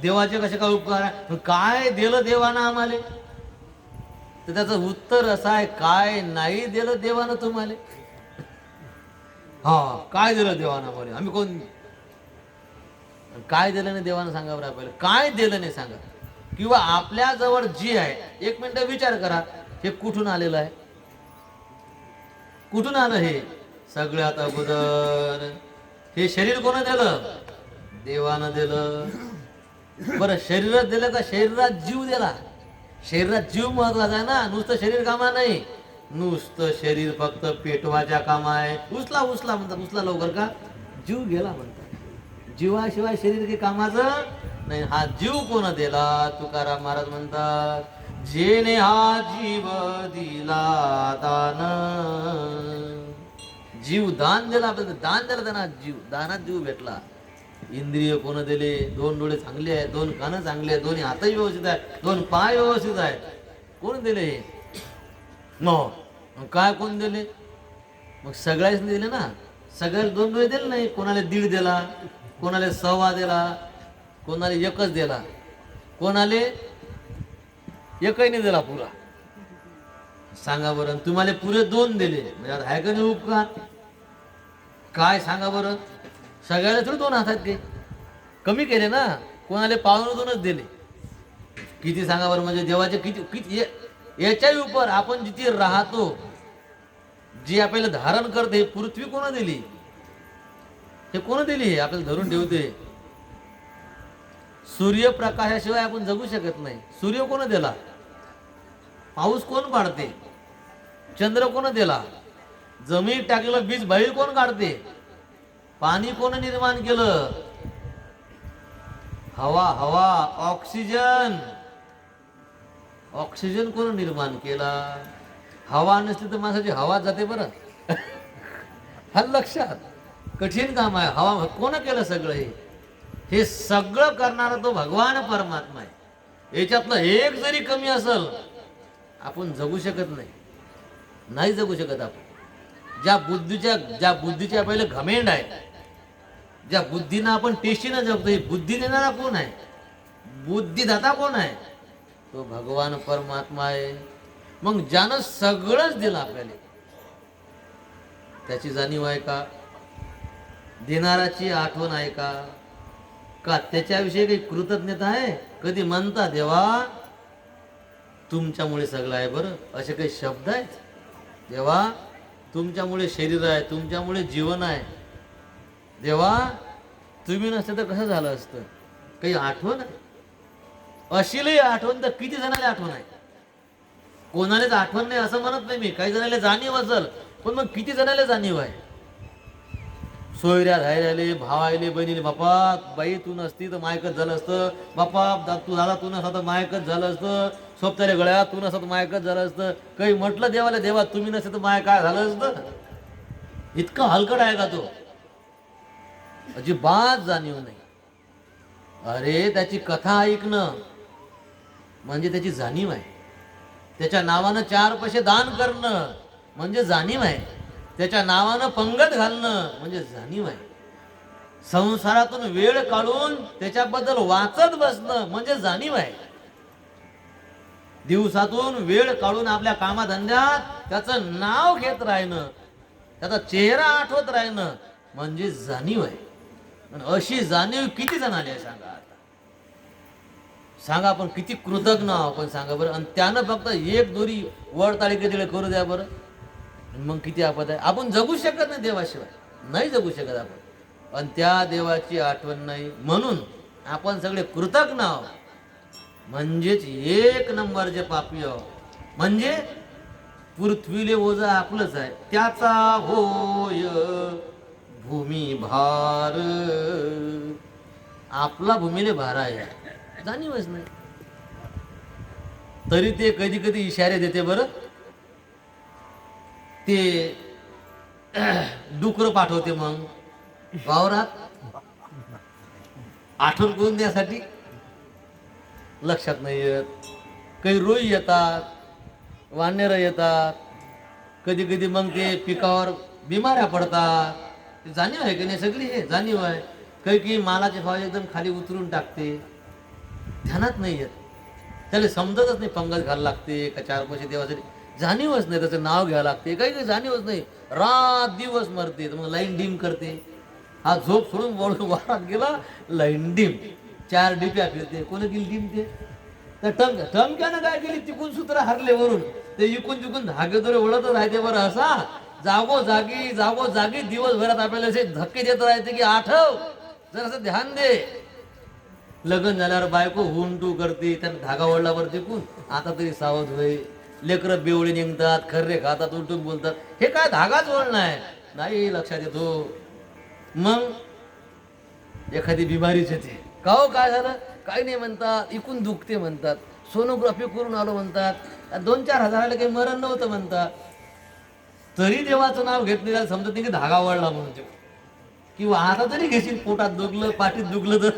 देवाचे कसे काय उपकार आहे? काय दिलं देवानं आम्हाला? तर त्याचं उत्तर असं आहे, काय नाही दिलं देवानं तुम्हाला? काय दिलं देवानं आम्हाला? आम्ही कोण काय दिलं नाही देवानं सांगा बरं आपल्याला. काय दिलं नाही सांगा. किंवा आपल्या जवळ जी आहे, 1 मिनिट विचार करा, हे कुठून आलेलं आहे? कुठून आलं हे? सगळ्यात अगोदर हे शरीर कोण दिलं? देवानं दिलं. बरं, शरीरात दिलं का शरीरात जीव दिला? शरीरात जीव महत्वाचा आहे ना, नुसतं शरीर कामा नाही. नुसतं शरीर फक्त पेटवाच्या कामा आहे. उचला म्हणतात, उचला लवकर का? जीव गेला म्हणतात. जीवाशिवाय शरीर काही कामाचं नाही. हा जीव कोण दिला? तुकाराम महाराज म्हणतात, जेने हा जीव दिला दान, जीव दान दिला, आपल्याला दान दिला त्यांना, जीव दानात जीव भेटला. इंद्रिय कोण दिले? 2 डोळे चांगले आहेत, 2 कानं चांगले आहेत, 2 हातही व्यवस्थित आहेत, 2 पाय व्यवस्थित आहेत. कोण दिले हे? मग काय कोण दिले? मग सगळ्याच दिले ना. सगळ्याला 2 डोळे दिले नाही, कोणाला 1.5 दिला, कोणाला 1.25 दिला, कोणाला 1च दिला, कोणाला 1ही नाही दिला पुरा. सांगा बरं, तुम्हाला पुरे 2 दिले म्हणजे आता आहे का नाही उपकार? काय सांगा बरं, सगळ्याला थोडे 2 हात आहेत ते, कमी केले ना. कोणाला 2.25 दिले. किती सांगा बरं, म्हणजे देवाचे किती किती याच्याही उपर आपण जिथे राहतो, जी आपल्याला धारण करते, पृथ्वी कोण दिली? हे कोण दिली? आपल्याला धरून ठेवते. सूर्यप्रकाशाशिवाय आपण जगू शकत नाही. सूर्य कोण दिला? पाऊस कोण पाडते? चंद्र कोण दिला? जमीन टाकलेलं बीज बाहेर कोण काढते? पाणी कोण निर्माण केलं? हवा, हवा, ऑक्सिजन, ऑक्सिजन कोण निर्माण केला? हवा नसली तर माणसाची हवा जाते बरं. हा लक्षात, कठीण काम आहे. हवा कोण केलं सगळं? हे सगळं करणारा तो भगवान परमात्मा आहे. याच्यातलं एक जरी कमी असेल, आपण जगू शकत नाही. नाही जगू शकत आपण. ज्या बुद्धीच्या पहिले घमेंड आहे, ज्या बुद्धीनं आपण टेस्टीनं जगतो, ही बुद्धी देणारा कोण आहे? बुद्धिदाता कोण आहे? तो भगवान परमात्मा आहे. मग ज्यानं सगळंच दिलं आपल्याला, त्याची जाणीव आहे का? देणाराची आठवण आहे का? का त्याच्याविषयी काही कृतज्ञता आहे? कधी म्हणता देवा तुमच्यामुळे सगळं आहे बरं, असे काही शब्द आहेत? देवा तुमच्यामुळे शरीर आहे, तुमच्यामुळे जीवन आहे. देवा तुम्ही नसते तर कसं झालं असतं? काही आठवण आहे? अशीलही आठवण तर किती जणाला आठवण आहे? कोणालाच आठवण नाही असं म्हणत नाही मी. काही जणाला जाणीव असेल, पण मग किती जणाला जाणीव आहे? सोयऱ्या राहिले, भावायले, बहिणीले, बापा बाई तू नसती तर मायकच झालं असतं, बापा तू झाला तू नसता तर मायकच झालं असतं, सोपत्याले गळ्यात तू नसता तर मायकच झालं असतं. काही म्हटलं देवाला, देवा तुम्ही नसते तर माय काय झालं असतं? इतकं हलकट आहे का तो? अजिबात जाणीव नाही. अरे त्याची कथा ऐकणं म्हणजे त्याची जाणीव आहे. त्याच्या नावानं 4 पैसे दान करणं म्हणजे जाणीव आहे. त्याच्या नावानं पंगत घालणं म्हणजे जाणीव आहे. संसारातून वेळ काढून त्याच्याबद्दल वाचत बसणं म्हणजे जाणीव आहे. दिवसातून वेळ काढून आपल्या कामाधंद्यात त्याचं नाव घेत राहणं, त्याचा चेहरा आठवत राहणं म्हणजे जाणीव आहे. अशी जाणीव किती जणांना आहे सांगा? आता सांगा आपण किती कृतज्ञ आपण, सांगा बरं. आणि त्यानं फक्त 1 दोरी वर ताळीकडे करू द्या बरं, मग किती आपत आहे. आपण जगू शकत नाही देवाशिवाय, नाही जगू शकत आपण. आणि त्या देवाची आठवण नाही म्हणून आपण सगळे कृतज्ञ आहोत. म्हणजेच 1 नंबरचे पापी आहोत. म्हणजे पृथ्वीले ओझ आपलंच आहे. त्याचा होय भूमी भार, आपला भूमीले भार आहे, जाणीवच नाही. तरी ते कधी कधी इशारे देते बरं. ते डुकर पाठवते मग वावरात आठवण करून द्यासाठी, लक्षात नाही येत. काही रोई येतात, वानेर येतात, कधी कधी मग ते पिकावर बिमाऱ्या पडतात. जाणीव आहे की नाही? सगळी हे जाणीव आहे. काही मालाचे भाव एकदम खाली उतरून टाकते, ध्यानात नाही येत. त्याला समजतच नाही पंगत घालायला लागते का 4 पैसे देवासाठी, जाणीवच नाही. त्याचं नाव घ्यावं लागते, काही जाणीवच नाही. रात दिवस मरते, मग लाईन डीम करते. हा झोप सोडून वळून वारात गेला, लाईन डीम, 4 डिप्या फिरते. कोणी गेली डीम? ते तर टमक्यानं काय केली, तिकून सूत्र हरले वरून, ते इकून तिकून धागे दोरे वळतच राहते बरं. असा जागोजागी दिवसभरात आपल्याला असे धक्के देत राहते की आठव, जर असं ध्यान दे. लग्न झाल्यावर बायको हुन टू करते, त्यानं धागा वळल्यावर तिकून आता तरी सावध होय. लेकरं बेवळे निघतात, खर्रे खातात, उलटून बोलतात. हे काय धागाच वळणं आहे? नाही लक्षात येतो. मग एखादी बिमारीच येते, का हो काय झालं? काही नाही म्हणतात, इकून दुखते म्हणतात. सोनोग्राफी करून आलो म्हणतात, 2-4 हजाराला काही मरण नव्हतं म्हणतात, तरी देवाचं नाव घेत नाही, त्याला समजत नाही की धागा वळला म्हणून ते. किंवा आता तरी घेशील, पोटात दुखलं पाठीत दुखलं तर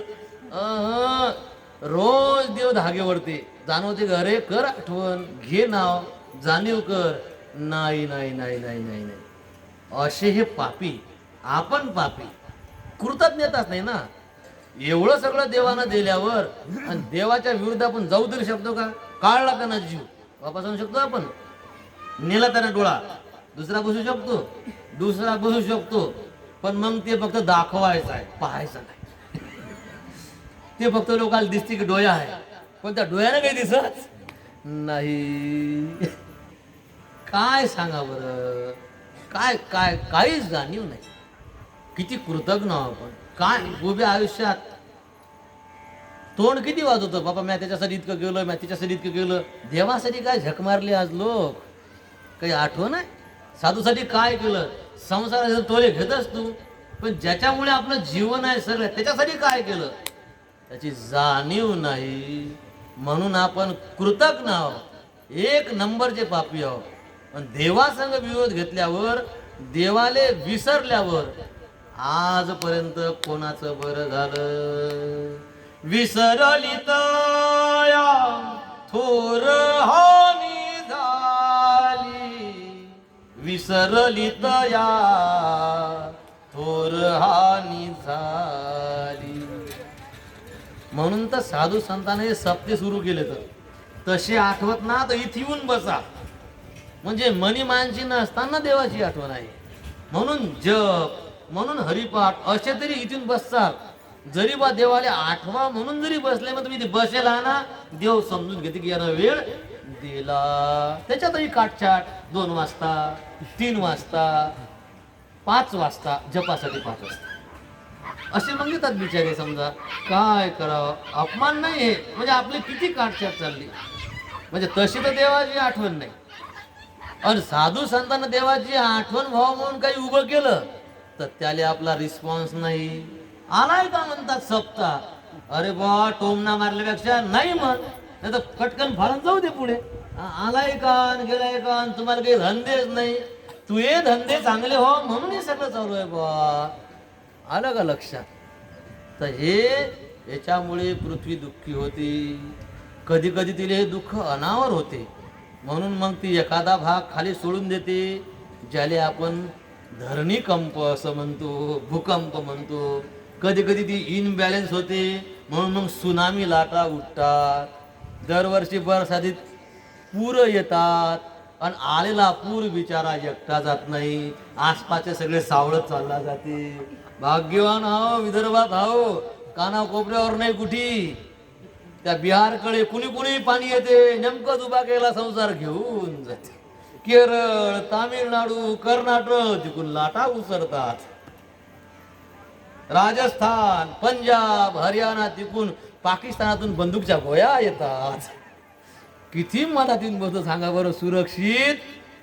रोज देव धागे वळते, जाणवते का अरे कर आठवण, घे नाव, जाणीव कर. नाही नाही नाही नाही नाही नाही, असे हे पापी, आपण पापी, कृतज्ञताच नाही ना. एवढं सगळं देवानं दिल्यावर आणि देवाच्या विरुद्ध आपण जाऊ तरी शकतो का? काढला त्यांना जीव वापस आणू शकतो आपण? नेला त्यानं डोळा, दुसरा बसू शकतो, दुसरा बसू शकतो, पण मग ते फक्त दाखवायचं आहे, पाहायचं नाही. ते फक्त लोकांना दिसते की डोळा आहे, पण त्या डोळ्यानं काही दिसत नाही. काय सांगा बरं, काय काय काहीच जाणीव नाही. किती कृतज्ञ आपण, काय उभ्या आयुष्यात तोंड किती वाजवतं, बाबा मी त्याच्यासाठी इतकं केलं, मी तिच्यासाठी इतकं केलं. देवासाठी काय झक मारली आज लोक, काही आठवण आहे? साधूसाठी काय केलं, संसाराचे तोले घेतच तू, पण ज्याच्यामुळे आपलं जीवन आहे सगळं, त्याच्यासाठी काय केलं त्याची जाणीव नाही. म्हणून आपण कृतज्ञ आहोत, 1 नंबरचे पापी आहोत. पण देवासंग विरोध घेतल्यावर, देवाले विसरल्यावर आजपर्यंत कोणाचं बरं झालं? विसरली तया थोर हानी झाली, विसरली तया थोर हानी झाली. म्हणून तर साधू संतांनी सप्ते सुरू केले, तर तसे आठवत ना तर इथे येऊन बसा, म्हणजे मनी मानसी नसताना देवाची आठवण आहे. म्हणून जप, म्हणून हरिपाठ असे तरी इथून बसतात. जरी बा देवाले आठवा म्हणून जरी बसले, मग तुम्ही बसेला ना, देव समजून घेते की यानं वेळ दिला. त्याच्यातही काटछाट 2 वाजता, 3 वाजता, 5 वाजता, जपासाठी 5 वाजता असे मग येतात बिचारे. समजा काय करावं, अपमान नाही हे, म्हणजे आपली किती काटछाट चालली. म्हणजे तशी तर देवाची आठवण नाही, आणि साधू संतांना देवाची आठवण व्हावं म्हणून काही उभं केलं तर त्याला आपला रिस्पॉन्स नाही. आलाय का म्हणतात सप्ताह, अरे बा टोमना मारल्यापेक्षा नाही म्हण, नाही तर कटकन फाळून जाऊ दे पुढे. आलाय का गेलाय का, तुम्हाला काही धंदेच नाही, तुझे धंदे चांगले हो म्हणून हे सगळं चालू आहे बा. आलं का लक्षात? तर हे याच्यामुळे पृथ्वी दुःखी होती, कधी कधी तिला हे दुःख अनावर होते. म्हणून मग ती एखादा भाग खाली सोडून देते, ज्याले आपण धरणीकंप असं म्हणतो, भूकंप म्हणतो. कधी कधी ती इनबॅलेन्स होते, म्हणून मग सुनामी लाटा उठतात. दरवर्षी बरसातीत पूर येतात, आणि आलेला पूर बिचारा एकटा जात नाही, आसपासचे सगळे सावळत चालला जाते. भाग्यवान हाव, विदर्भात हाव, काना कोपऱ्यावर नाही कुठी. त्या बिहारकडे कुणी कुणी पाणी येते, नेमकं दुबा केला संसार घेऊन जाते. केरळ, तामिळनाडू, कर्नाटक तिकून लाटा उसरतात. राजस्थान, पंजाब, हरियाणा तिकून पाकिस्तानातून बंदूकच्या गोळ्या येतात. किती मनातून बसतो सांगा बरं, सुरक्षित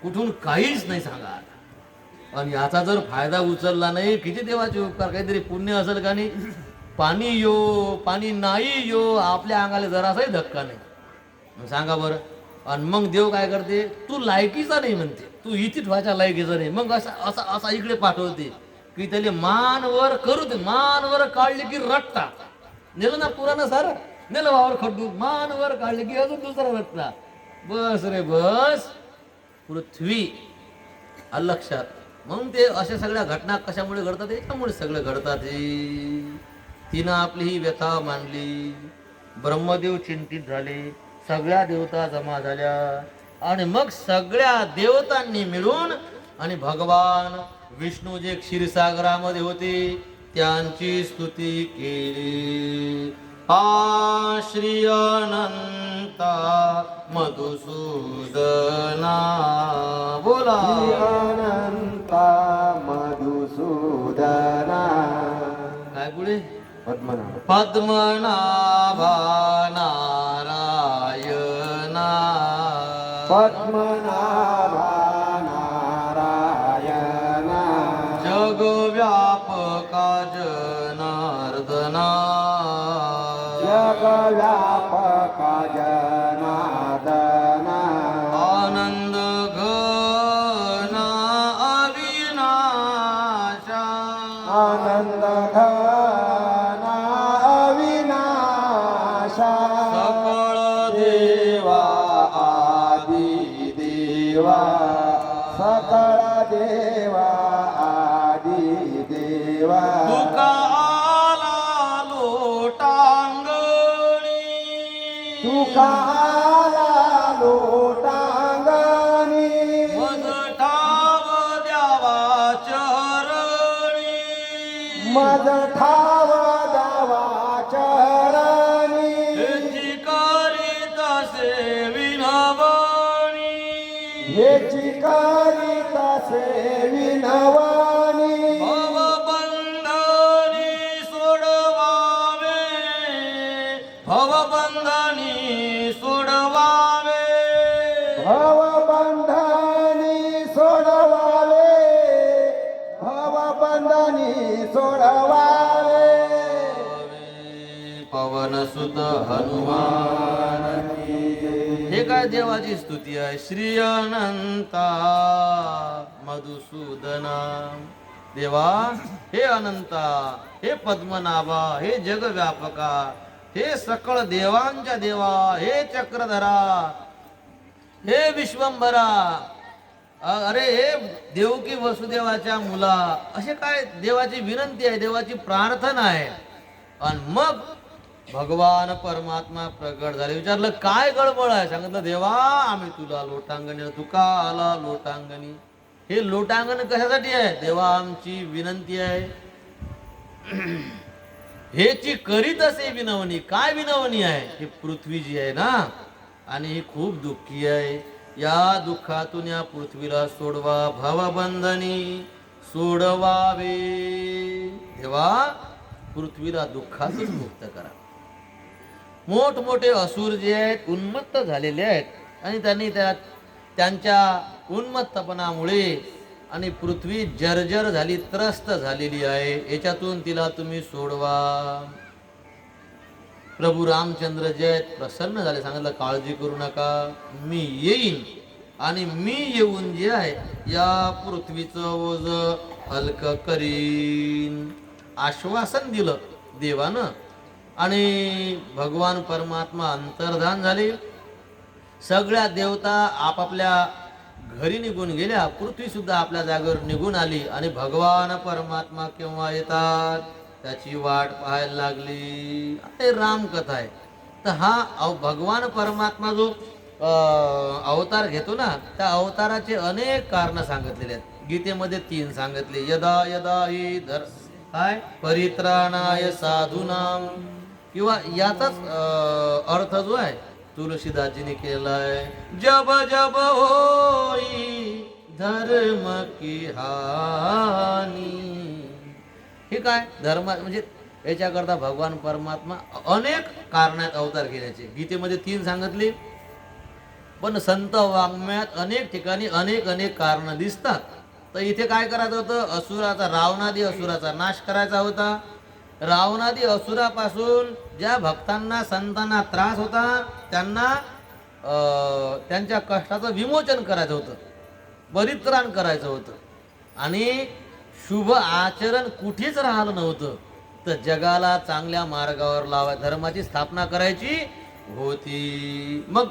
कुठून काहीच नाही सांगा. आणि याचा जर फायदा उचलला नाही, किती देवाचे उपकार, काहीतरी पुण्य असेल का नाही. पाणी यो पाणी नाही यो, आपल्या अंगाला जरासाही धक्का नाही सांगा बरं. आणि मग देव काय करते, तू लायकीचा नाही म्हणते, तू इथे ठेवायच्या लायकीचा नाही. मग असा असा असा इकडे पाठवते की त्याला मानवर करू दे, मानवर काढले की रट्टा. नेलं ना पुराणं सारं, नेलं वावर खड्डू, मानवर काढले की अजून दुसरा रट्टा. बस रे बस, पृथ्वी अलक्षात. म्हणून ते अशा सगळ्या घटना कशामुळे घडतात, याच्यामुळे सगळं घडतात. तिनं आपली ही व्यथा मांडली, ब्रह्मदेव चिंतित झाले, सगळ्या देवता जमा झाल्या, आणि मग सगळ्या देवतांनी मिळून आणि भगवान विष्णू जे क्षीरसागरामध्ये होते त्यांची स्तुती केली. आ श्री अनंता मधुसूदना, बोला अनंता मधुसूदना. काय पुढे? पद्मनाभ पद्मनाभा नारायणा, पद्मनाभा नारायणा, जगव्यापका जनार्दना, जगव्यापका जनार्दना. देवा सकळ देवा आदि देवा तुका आला लोटांगणी तुका आला लोटांगणी मज ठाव द्यावा चरणी मज ठाव दावा चरणी हेची करीत असे विनवणी हेची करीत विनवानी भवबंधनी सोडवावे भवबंधनी सोडवावे भवबंधनी सोडवावे भवबंधनी सोडवावे पवनसुत हनुमान हे काय देवाची स्तुती आहे. श्री अनंता मधुसूदना देवा हे अनंता हे पद्मनाभा हे जगव्यापका हे सकळ देवांच्या देवा हे चक्रधरा हे विश्वंभरा अरे हे देवकी वसुदेवाच्या मुला असे काय देवाची विनंती आहे देवाची प्रार्थना आहे. आणि मग भगवान परमात्मा प्रगट झाले. विचारलं काय गडबड आहे सांगितलं देवा आम्ही तुला लोटांगणी तुका आला लोटांगणी. हे लोटांगण कशासाठी आहे देवा आमची विनंती आहे हेची करीत असे विनवणी. काय विनवणी आहे ही पृथ्वी जी आहे ना आणि ही खूप दुःखी आहे. या दुःखातून या पृथ्वीला सोडवा भवबंधनी सोडवावे देवा पृथ्वीला दुःखातून मुक्त करा. मोठमोठे असुर जे आहेत उन्मत्त झालेले आहेत आणि त्यांनी त्यांच्या उन्मत्तपणामुळे आणि पृथ्वी जर्जर झाली त्रस्त झालेली आहे. याच्यातून तिला तुम्ही सोडवा. प्रभू रामचंद्र जे आहेत प्रसन्न झाले. सांगितलं काळजी करू नका मी येईन आणि मी येऊन जे आहे या पृथ्वीचं ओझ हलकं करीन आश्वासन दिलं देवानं. आणि भगवान परमात्मा अंतर्धान झाले. सगळ्या देवता आपापल्या घरी निघून गेल्या. पृथ्वी सुद्धा आपल्या जागेवर निघून आली आणि भगवान परमात्मा केव्हा येतात त्याची वाट पाहायला लागली. हे रामकथा आहे. तर हा भगवान परमात्मा जो अवतार घेतो ना त्या अवताराचे अनेक कारण सांगितलेले आहेत. गीतेमध्ये 3 सांगितले. यदा यदा हि काय परित्राणाय साधूनाम किंवा याचाच अर्थ जो आहे तुलसीदासजीने केलाय. जब जब होई धर्म की हानी. हे काय धर्म म्हणजे याच्याकरता भगवान परमात्मा अनेक कारण आहेत अवतार घेण्याचे. गीतेमध्ये 3 सांगितली पण संत वाङ्मयात अनेक ठिकाणी अनेक अनेक कारण दिसतात. तर इथे काय करायचं होतं असुराचा रावणादी असुराचा नाश करायचा होता. रावणादी असुरापासून ज्या भक्तांना संतांना त्रास होता त्यांना त्यांच्या कष्टाचं विमोचन करायचं होतं परित्राण करायचं होतं. आणि शुभ आचरण कुठेच राहिलं नव्हतं. तर जगाला चांगल्या मार्गावर लावा धर्माची स्थापना करायची होती. मग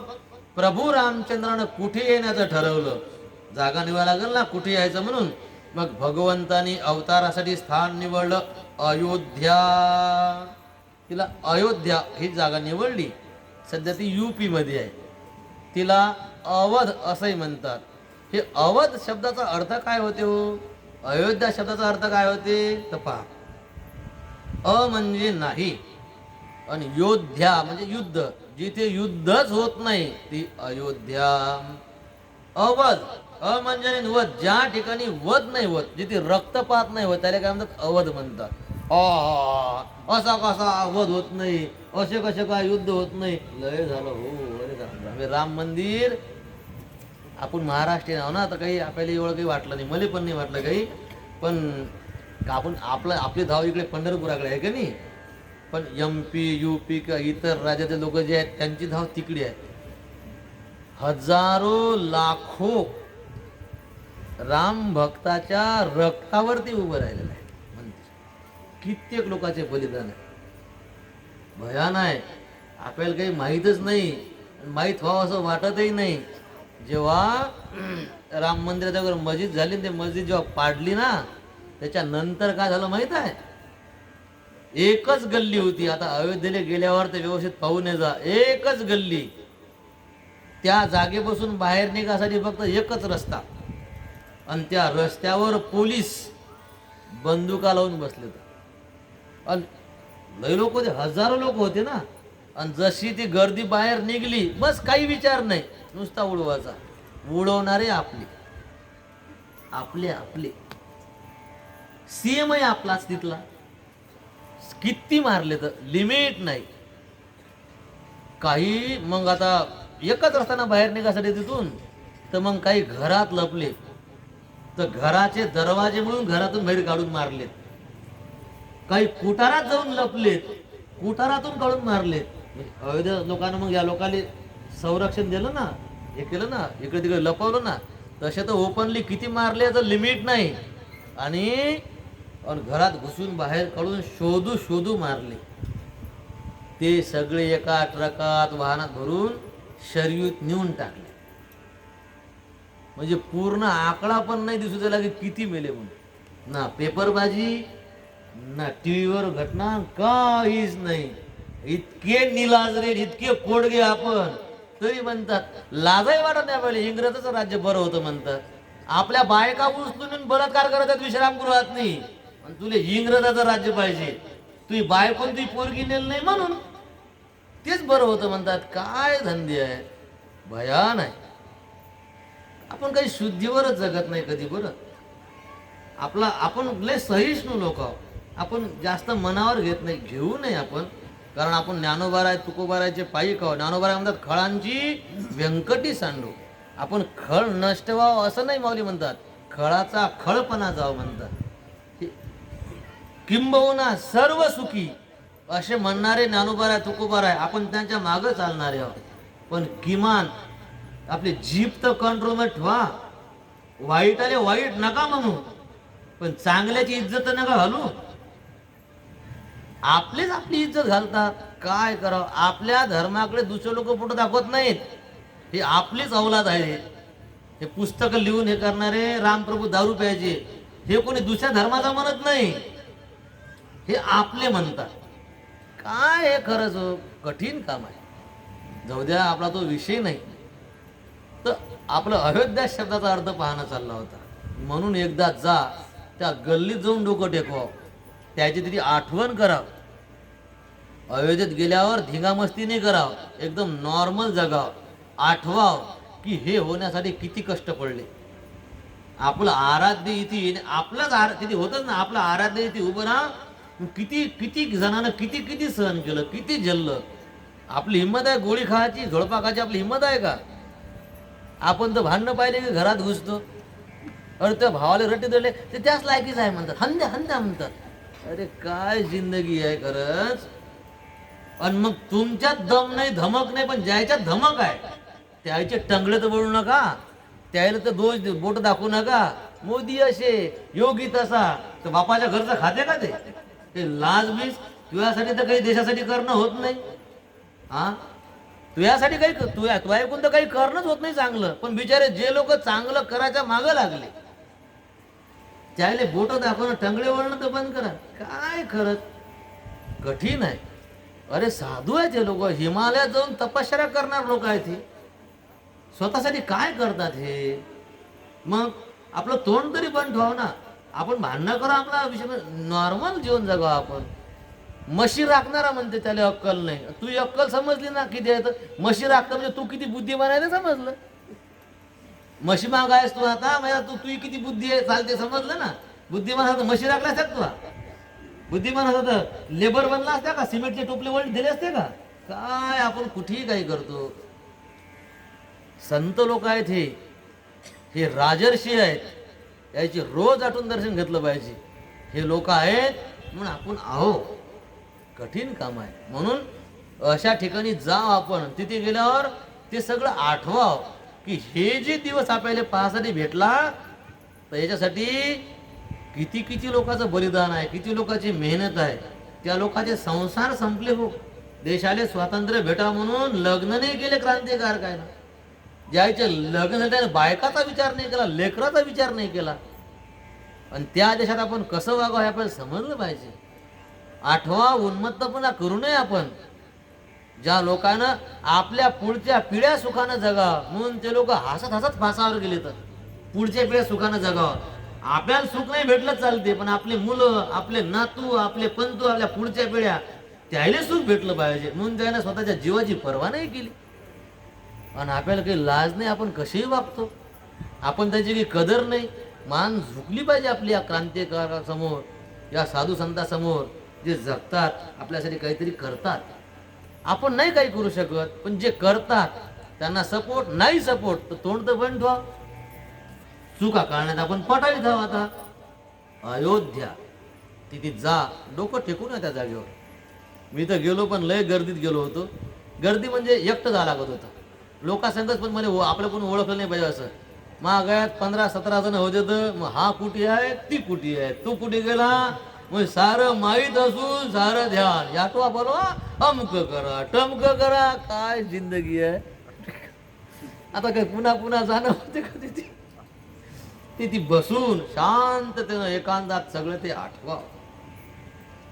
प्रभू रामचंद्रानं कुठे येण्याचं ठरवलं. जागा निवडायला लागेल ना कुठे यायचं म्हणून. मग भगवंतानी अवतारासाठी स्थान निवडलं अयोध्या. तिला अयोध्या ही जागा निवडली. सध्या ती UP मध्ये आहे. तिला अवध असंही म्हणतात. हे अवध शब्दाचा अर्थ काय होते हो. अयोध्या शब्दाचा अर्थ काय होते तर पहा. अ म्हणजे नाही आणि योध्या म्हणजे युद्ध. जिथे युद्धच होत नाही ती अयोध्या. अवध अ म्हणजे वध ज्या ठिकाणी वध नाही होत जिथे रक्तपात नाही होत त्याला काय म्हणतात अवध म्हणतात. असा कसा वध होत नाही असे कसे काय युद्ध होत नाही. लय झालं हो अरे झालं. राम मंदिर आपण महाराष्ट्रीयन आहो ना तर काही आपल्याला एवढं काही वाटलं नाही. मला पण नाही वाटलं काही. पण आपण आपली धाव इकडे पंढरपुराकडे आहे का नाही. पण MP UP का इतर राज्याचे लोक जे आहेत त्यांची धाव तिकडे आहे. हजारो लाखो राम भक्ताच्या रक्तावरती उभं राहिलेलं आहे. कित्येक लोकांचे बलिदान आहे. भयान आहे. आपल्याला काही माहीतच नाही माहीत व्हावं असं वाटतही नाही. जेव्हा राम मंदिराच्या वर मस्जिद झाली, ते मस्जिद जेव्हा पाडली ना, त्याच्यानंतर काय झालं माहित आहे? एकच गल्ली होती. आता अयोध्येला गेल्यावर ते व्यवस्थित पाहून जा, एकच गल्ली. त्या जागेपासून बाहेर निघासाठी फक्त एकच रस्ता, आणि त्या रस्त्यावर पोलीस बंदुका लावून बसले. आणि लय लोक होते, हजारो लोक होते ना. आणि जशी ती गर्दी बाहेर निघली, बस काही विचार नाही, नुसता उडवायचा. उडवणारे आपले आपले आपले सीएम आहे आपलाच तिथला. किती मारले तर लिमिट नाही काही. मग आता एकच रस्त्याना बाहेर निघासाठी तिथून, तर मग काही घरात लपले, तर घराचे दरवाजे म्हणून घरातून बाहेर काढून मारलेत. काही कुटारात जाऊन लपलेत, कुटारातून काढून मारलेत. अवैध लोकांना मग या लोकांनी संरक्षण दिलं ना, हे केलं ना, इकडे तिकडे लपवलं ना. तसे तर ओपनली किती मारले याचं लिमिट नाही. आणि घरात घुसून बाहेर काढून शोधू शोधू मारले. ते सगळे एका ट्रकात वाहनात भरून शर्यत नेऊन टाकले. म्हणजे पूर्ण आकडा पण नाही दिसू त्याला की किती मेले म्हणून. ना पेपरबाजी, ना टीव्हीवर घटना, काहीच नाही. इतके निलाजरे, इतके कोडगे आपण, तरी म्हणतात लाजही वाटत नाही. पहिले इंग्रजाचं राज्य बरं होतं म्हणतात. आपल्या बायका उचलून बलात्कार करतात विश्रामगृहात नाही, आणि तुले इंग्रजाचं राज्य पाहिजे. तुझी बायकोन तुझी पोरगी नेल नाही म्हणून तेच बरं होतं म्हणतात. काय धंदे आहे, भयान आहे. आपण काही शुद्धीवरच जगत नाही कधी. बरं आपला आपण लय सहिष्णू लोक आहोत. आपण जास्त मनावर घेत नाही, घेऊ नये आपण. कारण आपण ज्ञानोबाराय तुकोबारायचे पायी खाऊ. ज्ञानोबाराय म्हणतात खळांची व्यंकटी सांडू. आपण खळ नष्ट व्हावं असं नाही माऊली म्हणतात, खळाचा खळपणा जावं म्हणतात. किंबहुना सर्व सुखी असे म्हणणारे ज्ञानोबाराय तुकोबाराय, आपण त्यांच्या मागं चालणारे आहोत. पण किमान आपली जीभ तर कंट्रोलमध्ये ठेवा. वाईट आले वाईट नका म्हणू, पण चांगल्याची इज्जत नका घालू. आपलेच आपली इज्जत घालतात. काय करावं, आपल्या धर्माकडे दुसरे लोक फोटो दाखवत नाहीत. हे आपलीच औलाद आहे. हे पुस्तक लिहून हे करणारे रामप्रभू दारू प्यायचे, हे कोणी दुसऱ्या धर्माचा म्हणत नाही, हे आपले म्हणतात. काय हे खरंच कठीण काम आहे. जाऊ द्या, आपला तो विषय नाही. तर आपलं अयोध्या शब्दाचा अर्थ पाहणं चालला होता. म्हणून एकदा जा, त्या गल्लीत जाऊन डोकं टेकवावं, त्याची तिची आठवण करावं. अयोध्येत गेल्यावर धिंगामस्ती नाही करावं, एकदम नॉर्मल जगावं. आठवाव की हे होण्यासाठी किती कष्ट पडले. आपलं आराध्य इथे आपलंच तिथे होतच ना, आपलं आराध्य इथे उभं राहा. किती किती जणांना किती किती सहन केलं, किती झेललं. आपली हिंमत आहे गोळी खायची, झोडपा खायची आपली हिंमत आहे का? आपण तर भांडणं पाहिले की घरात घुसतो. अरे त्या भावाला रट्टे धरले, ते त्याच लायकीच आहे म्हणतात, हंद्या हंद्या म्हणतात. अरे काय जिंदगी आहे खरंच. आणि मग तुमच्यात दम नाही, धमक नाही, पण ज्याच्यात धमक आहे त्याचे टंगडे तर बोलू नका, त्याला तर दोष बोट दाखवू नका. मोदी असे, योगी तसा, तर बापाच्या घरचं खाते का ते लाज बीज? तुझ्यासाठी तर काही देशासाठी करणं होत नाही. हा, तुझ्यासाठी काही तुझ्या ऐकून तर काही करणंच होत नाही चांगलं. पण बिचारे जे लोक चांगलं करायच्या मागं लागले, त्याला बोट दाखवणं, टंगडे वळणं तर बंद करा. काय खरंच कठीण आहे. अरे साधू आहेत हे लोक, हिमालयात जाऊन तपश्चर्या करणार लोक आहेत. हे स्वतःसाठी काय करतात हे? मग आपलं तोंड तरी बंद ठेवा ना. आपण भांडणं करा, आपला विषय नॉर्मल जीवन जगावं. आपण म्हशी राखणारा म्हणते त्याला अक्कल नाही. तू अक्कल समजली ना किती आहे तर. म्हशी राखता म्हणजे तू किती बुद्धिमान आहे ते समजलं. म्हशी माग आहेस तू आता, म्हणजे तू किती बुद्धी आहे चालते समजलं ना. बुद्धिमान असतं म्हशी राखल्या असतात तुला. बुद्धिमान असं तर लेबर बनला असता का, सिमेंटचे टोपले वळी दिले असते का? काय आपण कुठेही काही करतो. संत लोक आहेत हे राजर्षी आहेत, याची रोज आठवून दर्शन घेतलं पाहिजे. हे लोक आहेत म्हणून आपण आहो. कठीण काम आहे. म्हणून अशा ठिकाणी जा आपण. तिथे गेल्यावर ते सगळं आठवाव की हे जे दिवस आपल्याला पाहासाठी भेटला, तर याच्यासाठी किती किती लोकांचं बलिदान आहे, किती लोकांची मेहनत आहे. त्या लोकांचे संसार संपले हो. देशाला स्वातंत्र्य भेटा म्हणून लग्न नाही केले क्रांतिकार काय ना. ज्याच्या लग्न झालं त्याने बायकाचा विचार नाही केला, लेकराचा विचार नाही केला. आणि त्या देशात आपण कसं वागावं हे आपल्याला समजलं पाहिजे. आठवा उन्मत्तपणा करू नये आपण. ज्या लोकांना आपल्या पुढच्या पिढ्या सुखानं जगावं म्हणून ते लोक हसत हसत फासावर गेले. तर पुढच्या पिढ्या सुखानं जगावं. आपल्याला सुख नाही भेटलं चालते, पण आपले मुलं, आपले नातू, आपले पंतू, आपल्या पुढच्या पिढ्या त्याला सुख भेटलं पाहिजे म्हणून त्यानं स्वतःच्या जीवाची पर्वा नाही केली. आणि आपल्याला काही लाज नाही, आपण कसेही वागतो, आपण त्याची काही कदर नाही. मान झुकली पाहिजे आपली या क्रांतिकारकासमोर, या साधू संतांसमोर, जे जगतात, आपल्यासाठी काहीतरी करतात. आपण नाही काही करू शकत, पण जे करतात त्यांना सपोर्ट नाही, सपोर्ट तर तोंड तर बंद ठेवा. चुका काढण्यात आपण पटाळी धाव. आता अयोध्या तिथे जा, डोकं टेकून या त्या जागेवर. मी तर गेलो, पण लय गर्दीत गेलो होतो. गर्दी म्हणजे एकटं जावं लागत होतं. लोकांसंगच पण मला आपलं कोणी ओळखलं नाही पाहिजे असं. मागायत 15-17 जण होते. तर मग हा कुठे आहे, ती कुठे आहे, तू कुठे गेला, मग सारं माहीत असून सारं ध्यान याटवा बोलवा, अमक करा टमक करा. काय जिंदगी आहे. आता काय पुन्हा पुन्हा जाणं होते का तिथे. ती बसून शांततेनं एकांतात सगळं ते आठवा.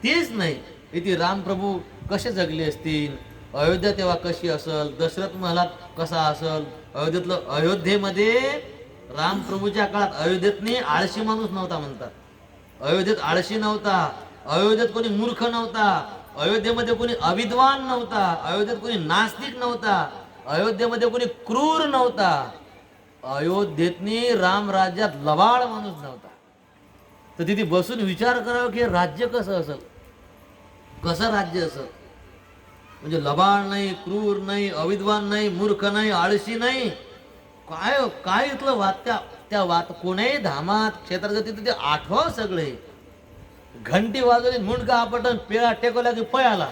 तेच नाही, इथे रामप्रभू कसे जगले असतील, अयोध्या तेव्हा कशी असल, दशरथ महालात कसा असल. अयोध्येमध्ये रामप्रभूच्या काळात अयोध्येतनी आळशी माणूस नव्हता म्हणतात. अयोध्येत आळशी नव्हता, अयोध्येत कोणी मूर्ख नव्हता, अयोध्येमध्ये कोणी अविद्वान नव्हता, अयोध्येत कोणी नास्तिक नव्हता, अयोध्येमध्ये कोणी क्रूर नव्हता. अयोध्येतनी रामराज्यात लबाड माणूस नव्हता. तर तिथे बसून विचार करावं की राज्य कसं असेल, कसं राज्य असेल. म्हणजे लबाड नाही, क्रूर नाही, अविद्वान नाही, मूर्ख नाही, आळशी नाही, काय काय इथलं वात त्या वात कोणाही धामात क्षेत्रात तिथे ते आठवाव सगळे. घंटी वाजवली, मुंडका आपटन, पेळा टेकवला की पळाला,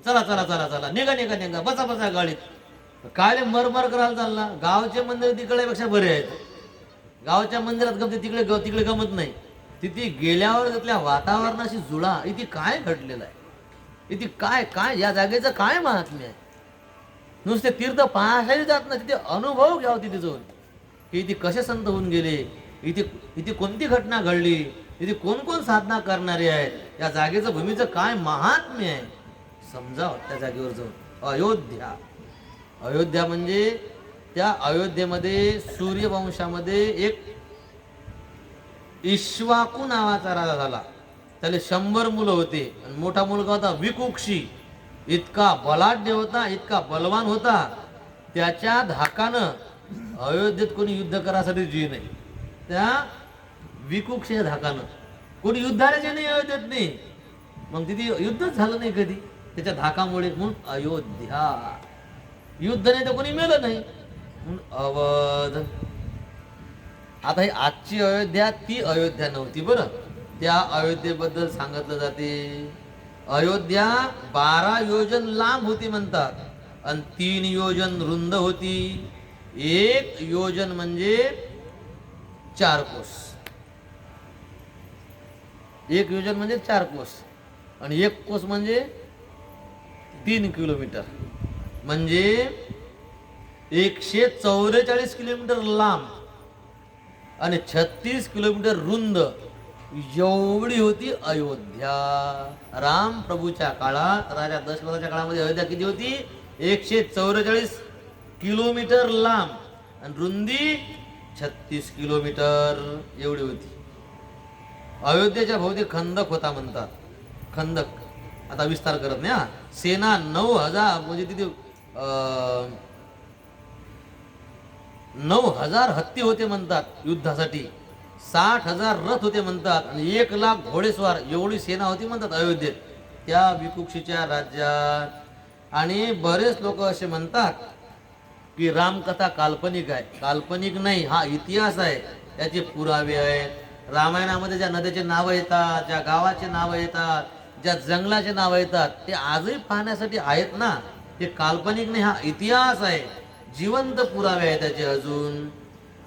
चला चला चला चला, निघा निघा निघा, बसा बसा गाडीत. काय मरमर करायला चालला. गावचे मंदिर तिकडेपेक्षा बरे आहेत. गावच्या मंदिरात गमते, तिकडे गमत नाही. तिथे गेल्यावर तिथल्या वातावरणाशी जुळा. इथे काय घडलेलं आहे, इथे काय काय या जागेचं काय महात्म्य आहे. नुसते तीर्थ पाहायला जात नाही, तिथे अनुभव घ्यावं तिथे जाऊन की इथे कसे संत होऊन गेले, इथे इथे कोणती घटना घडली, इथे कोण कोण साधना करणारे आहेत, या जागेचं भूमीचं काय महात्म्य आहे समजावं त्या जागेवर जाऊन. अयोध्या, अयोध्या म्हणजे त्या अयोध्येमध्ये सूर्यवंशामध्ये एक इक्ष्वाकू नावाचा राजा झाला. त्याला 100 मुलं होते. आणि मोठा मुलगा होता विकुक्षी. इतका बलाढ्य होता, इतका बलवान होता, त्याच्या धाकानं अयोध्येत कोणी युद्ध करायसाठी जी नाही. त्या विकुक्षच्या धाकानं कोणी युद्धाला जे नाही अयोध्येत नाही. मग तिथे युद्धच झालं नाही कधी त्याच्या धाकामुळे. म्हणून अयोध्या, युद्ध नाही तर कोणी मेलं नाही म्हणून अवध. आता ही आजची अयोध्या ती अयोध्या नव्हती बरं. त्या अयोध्येबद्दल सांगितलं जाते. अयोध्या 12 योजन लांब होती म्हणतात, आणि 3 योजन रुंद होती. 1 योजन म्हणजे 4 कोस. 1 योजन म्हणजे 4 कोस, आणि 1 कोस म्हणजे 3 किलोमीटर. म्हणजे 144 किलोमीटर लांब आणि 36 किलोमीटर रुंद एवढी होती अयोध्या. राम प्रभूच्या काळात, राजा दशरथाच्या काळामध्ये अयोध्या किती होती? 144 किलोमीटर लांब आणि रुंदी 36 किलोमीटर एवढी होती. अयोध्येच्या भोवती खंदक होता म्हणतात. खंदक आता विस्तार करत नाही. सेना 9000 म्हणजे तिथे 9000 हत्ती होते म्हणतात युद्धासाठी. 60,000 रथ होते म्हणतात, आणि 1 लाख घोडेस्वार एवढी सेना होती म्हणतात अयोध्येत त्या विकुक्षीच्या राज्यात. आणि बरेच लोक असे म्हणतात की रामकथा काल्पनिक आहे. काल्पनिक नाही, हा इतिहास आहे, त्याचे पुरावे आहेत. रामायणामध्ये ज्या नद्याचे नावं येतात, ज्या गावाचे नावं येतात, ज्या जंगलाचे नावं येतात, ते आजही पाहण्यासाठी आहेत ना. ते काल्पनिक नाही, हा इतिहास आहे, जिवंत पुरावे आहे त्याचे अजून.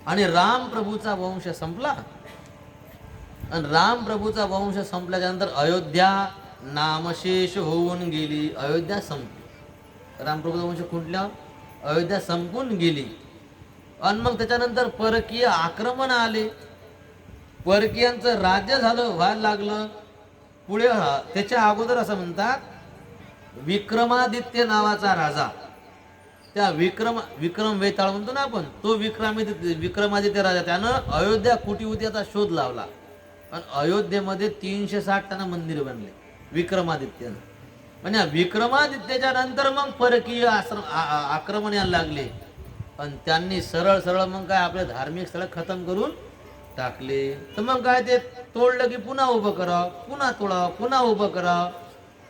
आणि राम प्रभूचा वंश संपला, आणि राम प्रभूचा वंश संपल्यानंतर अयोध्या नामशेष होऊन गेली. अयोध्या संपली. रामप्रभूचा वंश खुंटल्यावर अयोध्या संपून गेली. आणि मग त्याच्यानंतर परकीय आक्रमण आले, परकीयांचं राज्य झालं, व्हायला लागलं. पुढे त्याच्या अगोदर असं म्हणतात, विक्रमादित्य नावाचा राजा, त्या विक्रम वेताळ म्हणतो ना आपण, तो विक्रमादित्य राजा, त्यानं अयोध्या कुटीवतीचा शोध लावला आणि अयोध्येमध्ये 360 मंदिर बनले विक्रमादित्यानं. म्हणजे विक्रमादित्याच्या नंतर मग परकीय आक्रमण यायला लागले आणि त्यांनी सरळ सरळ मग काय आपले धार्मिक स्थळ खतम करून टाकले. तर मग काय ते तोडलं की पुन्हा उभं करावं, पुन्हा तोडावं, पुन्हा उभं करावं,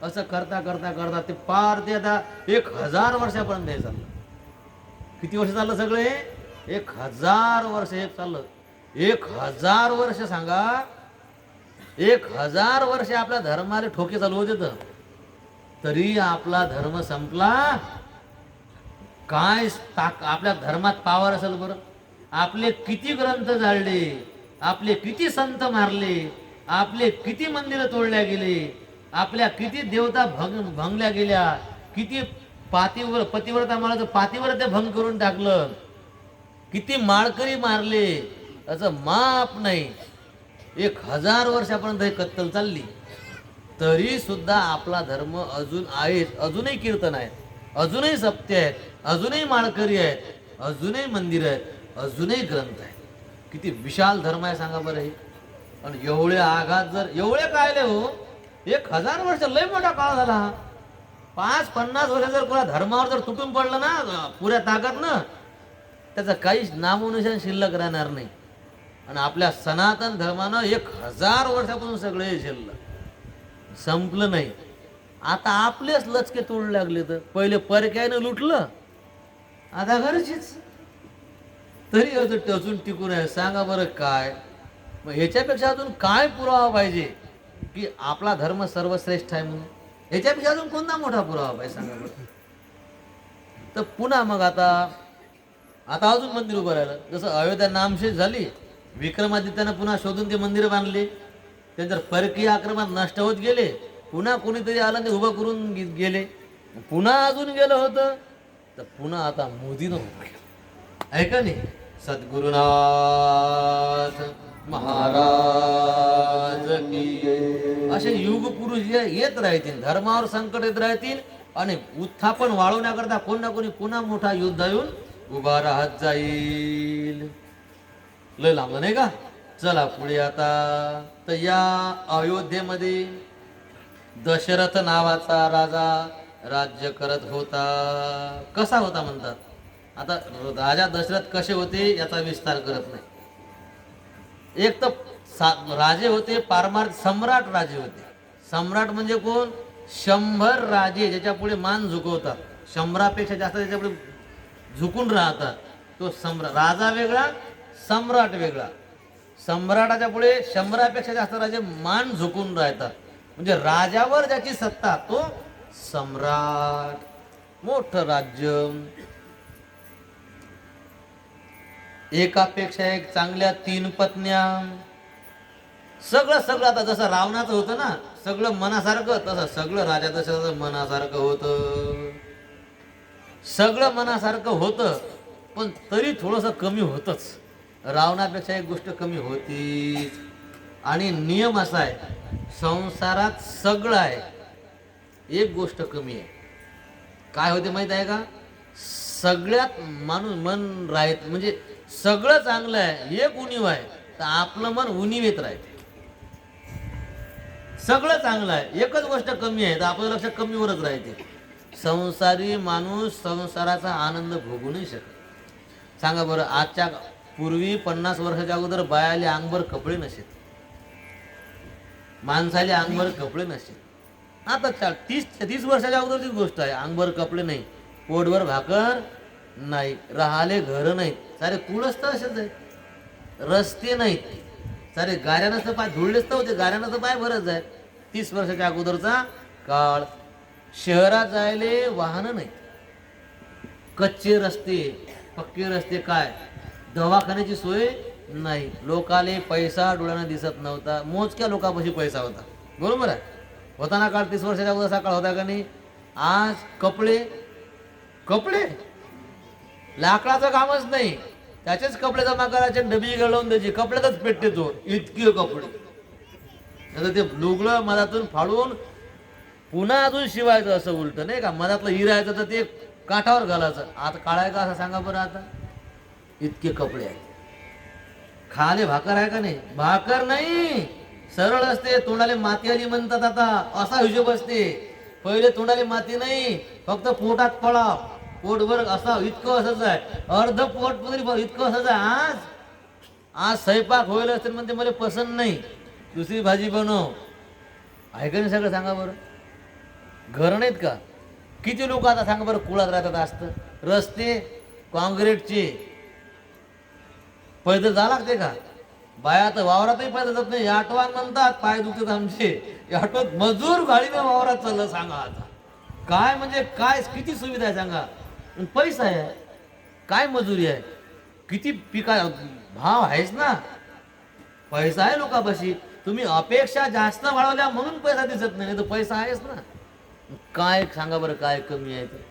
असं करता करता करता ते पार ते आता 1000 वर्षापर्यंत हे चाललं. किती वर्ष चाललं सगळे? 1000 वर्ष हे चाललं. 1000 वर्ष सांगा, 1000 वर्ष आपल्या धर्माला ठोके चालू होते तर तरी आपला धर्म संपला काय? आपल्या धर्मात पावर असेल बरं? आपले किती ग्रंथ जाळले, आपले किती संत मारले, आपले किती मंदिरं तोडल्या गेले, आपल्या किती देवता भंगल्या गेल्या, किती पतिव्रता मला पातिव्रत्या भंग करून टाकलं, किती माळकरी मारले, असं माप नाही. 1000 वर्षापर्यंत हे कत्तल चालली तरी सुद्धा आपला धर्म अजून आहे, अजूनही कीर्तन आहेत, अजूनही सप्ते आहेत, अजूनही माळकरी आहेत, अजूनही मंदिर आहेत, अजूनही ग्रंथ आहेत. किती विशाल धर्म आहे सांगा बरं हे. आणि एवढे आघात जर एवढे कायले हो, 1000 वर्ष लय मोठा काळ झाला. 5-50 वर्ष जर कोणा धर्मावर जर तुटून पडलं ना पुऱ्या ताकदनं, त्याचं काहीच नामोनिशाण शिल्लक राहणार नाही. आणि आपल्या सनातन धर्मानं 1000 वर्षापासून सगळे झेललं, संपलं नाही. आता आपलेच लचके तोडू लागले. तर पहिले परक्यानं लुटलं, आता घरचीच तरी अजून टिकून आहे. सांगा बरं काय? मग ह्याच्यापेक्षा अजून काय पुरावा पाहिजे की आपला धर्म सर्वश्रेष्ठ आहे म्हणून? ह्याच्यापेक्षा अजून कोणता मोठा पुरावा पाहिजे सांगा बरं? तर पुन्हा मग आता अजून मंदिर उभं राहिलं. जसं अयोध्या नामशेष झाली, विक्रमादित्यानं पुन्हा शोधून ते मंदिर बांधले, ते जर परकीय आक्रमणात नष्ट होत गेले, पुन्हा कोणीतरी आलं ते उभं करून गेले, पुन्हा अजून गेलं होतं, तर पुन्हा आता मोदीनं उभं केलं. आहे का नाही? सद्गुरुनाथ महाराज की. असे युग पुरुष येत राहतील, धर्मावर संकट येत राहतील आणि उत्थापन वाढवण्याकरता कोण ना कोणी पुन्हा मोठा योद्धा येऊन उभा राहत जाईल. लय लांबलं नाही का? चला पुढे आता. तर या अयोध्येमध्ये दशरथ नावाचा राजा राज्य करत होता. कसा होता म्हणतात? आता राजा दशरथ कसे होते याचा विस्तार करत नाही. एक तर राजे होते पारमार्थ सम्राट राजे होते. सम्राट म्हणजे कोण? 100 राजे ज्याच्या पुढे मान झुकवतात, 100पेक्षा जास्त त्याच्या पुढे झुकून राहतात, तो सम्राट. राजा वेगळा, सम्राट वेगळा. सम्राटाच्या पुढे 100पेक्षा जास्त राजे मान झुकून राहतात, म्हणजे राजावर ज्याची सत्ता तो सम्राट. मोठं राज्य, एकापेक्षा एक चांगल्या 3 पत्न्या, सगळं आता जसं रावणाचं होतं ना सगळं मनासारखं, तसं सगळं राजा दशरथाचं मनासारखं होतं. सगळं मनासारखं होतं, पण तरी थोडंसं कमी होतंच. रावणापेक्षा एक गोष्ट कमी होतीच. आणि नियम असा आहे, संसारात सगळं आहे, एक गोष्ट कमी आहे. काय होते माहित आहे का? सगळ्यात माणूस मन राहत, म्हणजे सगळं चांगलं आहे, एक उणीव आहे, तर आपलं मन उणीवेत राहते. सगळं चांगलं आहे, एकच गोष्ट कमी आहे, तर आपलं लक्ष कमीवरच राहते. संसारी माणूस संसाराचा आनंद भोगू नाही शकत. सांगा बरं, आजच्या पूर्वी 50 वर्षाच्या अगोदर बायाले अंगभर कपडे नसेत, माणसाले अंगभर कपडे नसेत. आता 30 वर्षाच्या अगोदरचीच गोष्ट आहे, अंगभर कपडे नाही, पोटभर भाकर नाही, राहाले घर नाहीत, सारे कुळच तर असेच आहे, रस्ते नाहीत, सारे गाऱ्यानं पाय धुळलेच तर होते, गाऱ्यानं तर पाय भरच आहेत. 30 वर्षाच्या अगोदरचा काळ. शहरात जायले वाहनं नाहीत, कच्चे रस्ते, पक्के रस्ते, काय दवाखान्याची सोय नाही. लोकाले पैसा डोळ्यानं दिसत नव्हता, मोजक्या लोकांपाशी पैसा होता. बरोबर आहे, होता ना काळ? 30 वर्षाच्या अगोदरचा काळ होता का नाही? आज कपडे लाकडाचं कामच नाही, त्याचेच कपडे जमा करायचे, डबी गळवून द्यायची, कपड्यातच पेटते तो, इतके कपडे. आता ते लुगडं मधातून फाडून पुन्हा अजून शिवायचं, असं उलट नाही का. मधातलं हिरायचं तर ते काठावर घालायचं, आता काढायचं असं सांगा बरं. आता इतके कपडे आहेत. खाले भाकर आहे का नाही? भाकर नाही, सरळ असते, तोंडाले माती आली म्हणतात आता, असा हिशोब असते. पहिले तोंडाले माती नाही, फक्त पोटात पळा, पोटभर असा, इतकं असंच आहे, अर्ध पोट तरी इतकं असंच आहे. आज आज स्वयंपाक होईल असेल म्हणते, मला पसंत नाही, दुसरी भाजी बनव. आहे का नाही सगळं सांगा बरं. घर नाहीत का? किती लोक आता सांगा बरं कुळात राहतात. असतं रस्ते काँक्रीटचे, पैदल जा लागते का? बाया तर वावरातही पैदल जात नाही, आठवण म्हणतात, पाय दुखतात आमचे. आठवत मजूर गाडीने वावरात चाललं. सांगा आता काय म्हणजे काय, किती सुविधा आहे सांगा. पैसा आहे, काय मजुरी आहे, किती पिका, भाव आहेच ना, पैसा आहे लोकांपाशी. तुम्ही अपेक्षा जास्त वाढवल्या म्हणून पैसा दिसत नाही, तर पैसा आहेच ना. काय सांगा बरं काय कमी आहे ते?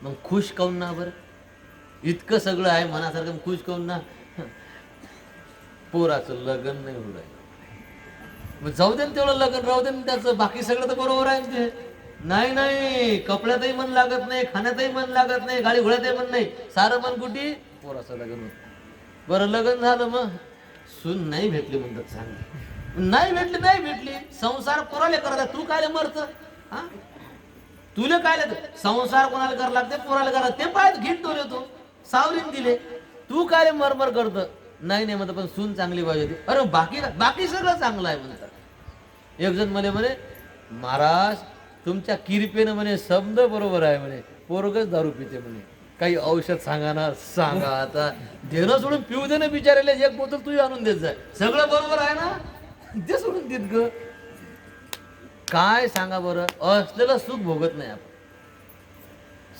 मग खुश काऊन ना बरं? इतकं सगळं आहे मनासारखं, खुश काऊन ना? पोराचं लग्न नाही होऊ राहिलं, मग जाऊ दे तेवढं लग्न, राहू दे त्याचं, बाकी सगळं तर बरोबर आहे ते. नाही नाही, कपड्यातही मन लागत नाही, खाण्यातही मन लागत नाही, गाडी घोड्यातही मन नाही, सारं मन कुठे? पोराचं लग्न होत. बरं लग्न झालं, मग सून नाही भेटली म्हणतात. सांग, नाही भेटली, संसार पोराले करायला, तू काय मरत? हा, तुला काय संसार कोणाला करायला लागते? पोराला करा, ते पाय घेत तो येतो, सावरीन दिले, तू काय मरमर करत? नाही म्हणत, पण सून चांगली पाहिजे. अरे बाकी सगळं चांगलं आहे म्हणतात. एक जण म्हणे महाराज तुमच्या किरपेनं म्हणे शब्द बरोबर आहे म्हणे, पोरगच दारू पिते म्हणे, काही औषध सांगा ना. सांगा आता, देणं सोडून पिऊ दे ना बिचारायला, एक बोतल तू आणून देत जाय, सगळं बरोबर आहे ना, ते सोडून देत ग. काय सांगा बरं, असलेलं सुख भोगत नाही आपण.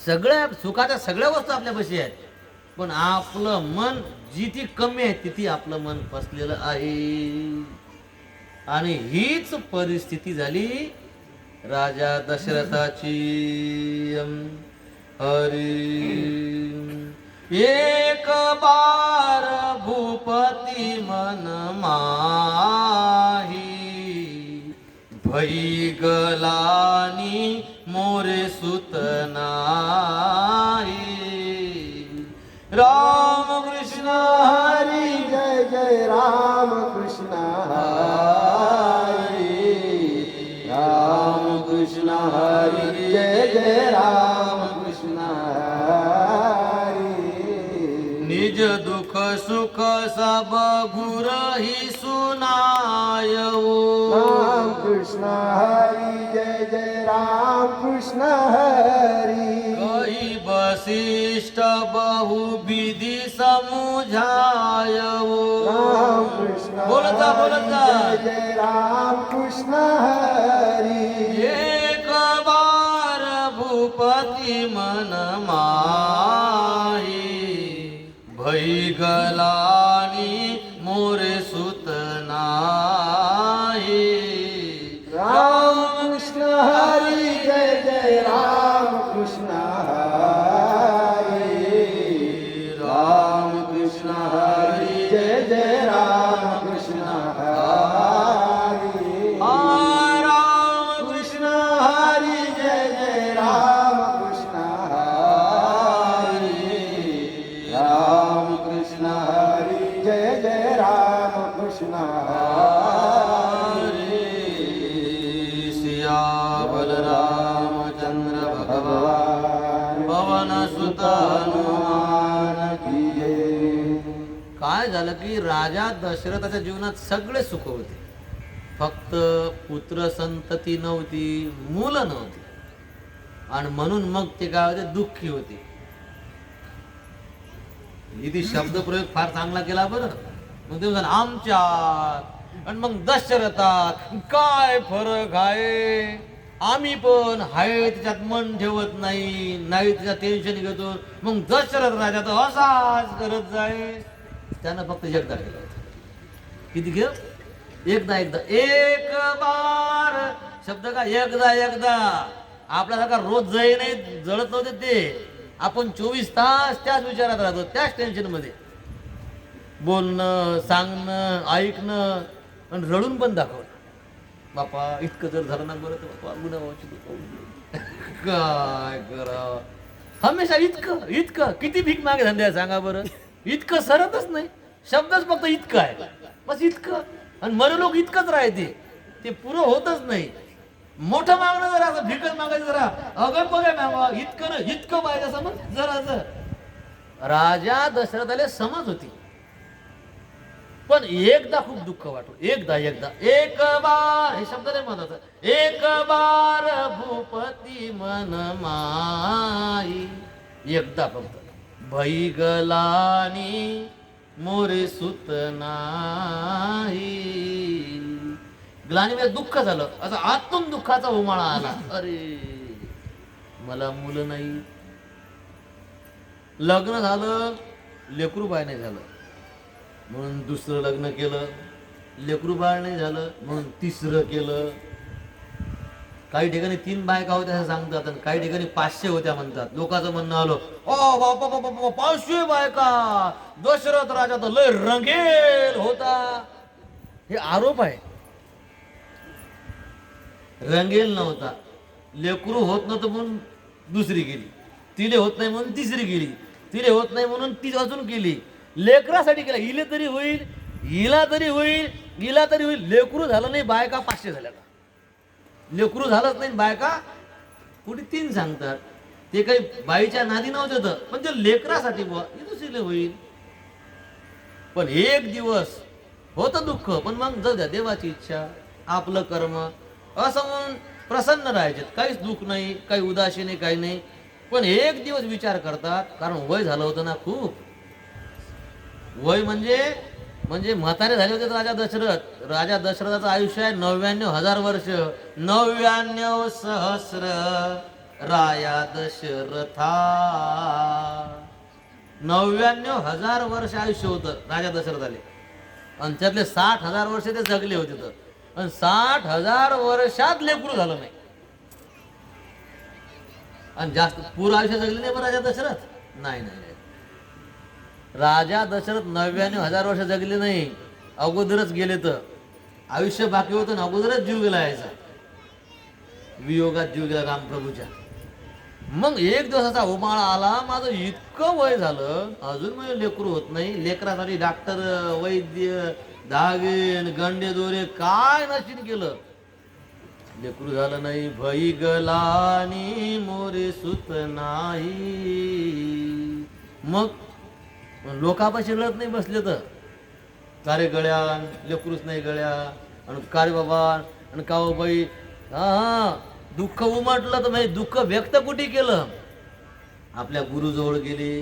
सगळ्या सुखाच्या सगळ्या वस्तू आपल्यापाशी आहेत, पण आपलं मन जिथे कमी आहे तिथे आपलं मन फसलेलं आहे. आणि हीच परिस्थिती झाली राजा दशरथाची. हरी एक बार भूपती मन माही, भई गलानी मोरे सुत नाही. राम कृष्ण हरी जय जय राम कृष्ण हरी, राम कृष्ण हरी जय जय राम कृष्ण हरी. निज दुख सुख सब गुरहि सुनायऊ. राम कृष्ण हरी जय जय राम कृष्ण हरी. कही वशिष्ठ बहु विधि समुझायऊ. राम कृष्ण बोलत जा जय जय राम कृष्ण हरी. एक बार भूपती मन माही, भई गलानी मोरे सुत नाही. राम कृष्ण हरी जय जय राम कृष्ण हरी. राम कृष्ण हरी जय जय राम कृष्ण हरी. राम कृष्ण हरी जय जय राम कृष्ण हरी. राम कृष्ण हरी जय जय राम कृष्ण हरी. सिया बलरामचंद्र भगवान पवन सुत हनुमान की जय. काय झालं की राजा दशरथाच्या जीवनात सगळे सुख होते, फक्त पुत्र संतती नव्हती, मुलं नव्हती, आणि म्हणून मग ते काय होते, दुःखी होते. इथे शब्द प्रयोग फार चांगला केला बरं. मग ते आमच्यात आणि मग दशरथात काय फरक आहे? आम्ही पण हाय त्याच्यात मन ठेवत नाही, नाही त्याच्यात टेन्शन घेतो. मग दशरथ राजा तर असाच करत जाय. त्यानं फक्त एकदा केलं होतं. किती घेऊ? एकदा एक बार शब्द का एकदा. आपल्यासारखा रोज जळे नाही, जळत नव्हते ते. आपण 24 तास त्याच विचारात राहतो, त्याच टेन्शनमध्ये. बोलणं, सांगणं, ऐकणं आणि रडून पण दाखवणं. बापा इतकं जर झालं ना बरं तर बापा गुणावाची काय करावं. हमेशा इतकं इतकं. किती भीक मागे धंदे आहे सांगा बरं. इतकं सरतच नाही, शब्दच फक्त इतकं आहे, बस इतकं. आणि मरे लोक इतकंच राहते, ते पुरं होतच नाही. मोठं मागणं जरा असं भिकत मागायचं जरा अगं बघा मागवा, इतकं ना इतकं पाहिजे समज जरा. राजा दशरथाला समज होती, पण एकदा खूप दुःख वाटलं. एकदा एक बार, हे शब्द नाही म्हणत, एक बार भूपती मन माई. एकदा फक्त भई गलानी मोरे सुत नाही. ग्लानी म्हणजे दुःख झालं, असं आतून दुःखाचा उमाळा आला. अरे मला मुलं नाही, लग्न झालं लेकरू बाळ नाही झालं म्हणून दुसरं लग्न केलं, लेकरू बाळ नाही झालं म्हणून तिसरं केलं. काही ठिकाणी 3 बायका होत्या असं सांगतात, आणि काही ठिकाणी 500 होत्या म्हणतात. लोकांचं म्हणणं आलं, ओ बापा बापा बापा 500 बायका, दशरथ राजा तर लय रंगेल होता. हे आरोप आहे. रंगेल नव्हता, लेकरू होत नव्हतं म्हणून दुसरी गेली, तिले होत नाही म्हणून तिसरी गेली, तिले होत नाही म्हणून ती अजून केली. लेकरासाठी केला, इले तरी होईल, हिला तरी होईल, हिला तरी होईल. लेकरू झालं नाही, बायका 500 झाल्या. लेकरू झालंच नाही, बायका कुठे 3 सांगतात. ते काही बाईच्या नादी नव्हतं, पण ते लेकरासाठी दुसरीले होईल. पण एक दिवस होतं दुःख, पण मग जाऊ द्या, देवाची इच्छा, आपलं कर्म, असं म्हणून प्रसन्न राहायचे. काहीच दुःख नाही, काही उदासी नाही, काही नाही. पण एक दिवस विचार करतात, कारण वय झालं होतं ना खूप. वय म्हणजे म्हातारे झाले होते राजा दशरथ. राजा दशरथाचं आयुष्य आहे 99,000 वर्ष. 99 सहस्र राया दशरथा. 99,000 वर्ष आयुष्य होतं राजा दशरथाले, आणि त्यातले 60,000 वर्ष ते जगले होते. तर आणि 60,000 वर्षात लेकरू झालं नाही, आणि जास्त पूर आयुष्य जगले नाही. पण राजा दशरथ नाही. राजा दशरथ 99,000 वर्ष जगले नाही, अगोदरच गेले. तर आयुष्य बाकी होतं ना, अगोदरच जीव गेला यायचा, वियोगात जीव गेला रामप्रभूच्या. मग एक दिवसाचा उमाळा आला, माझं इतकं वय झालं, अजून माझे लेकरू होत नाही. लेकरासाठी डॉक्टर, वैद्य, धागे, गंडे दोरे काय नशीन केलं, लेकरू झालं नाही. भई गलानी मोरे सुत नाही. मग लोकापाशी रडत नाही बसले तर, कारे गळ्या लेकरूच नाही गळ्या, आणि कारे बाबा, आणि का बाई. हा दुःख उमटलं तर म्हणजे दुःख व्यक्त कुठे केलं, आपल्या गुरुजवळ गेले.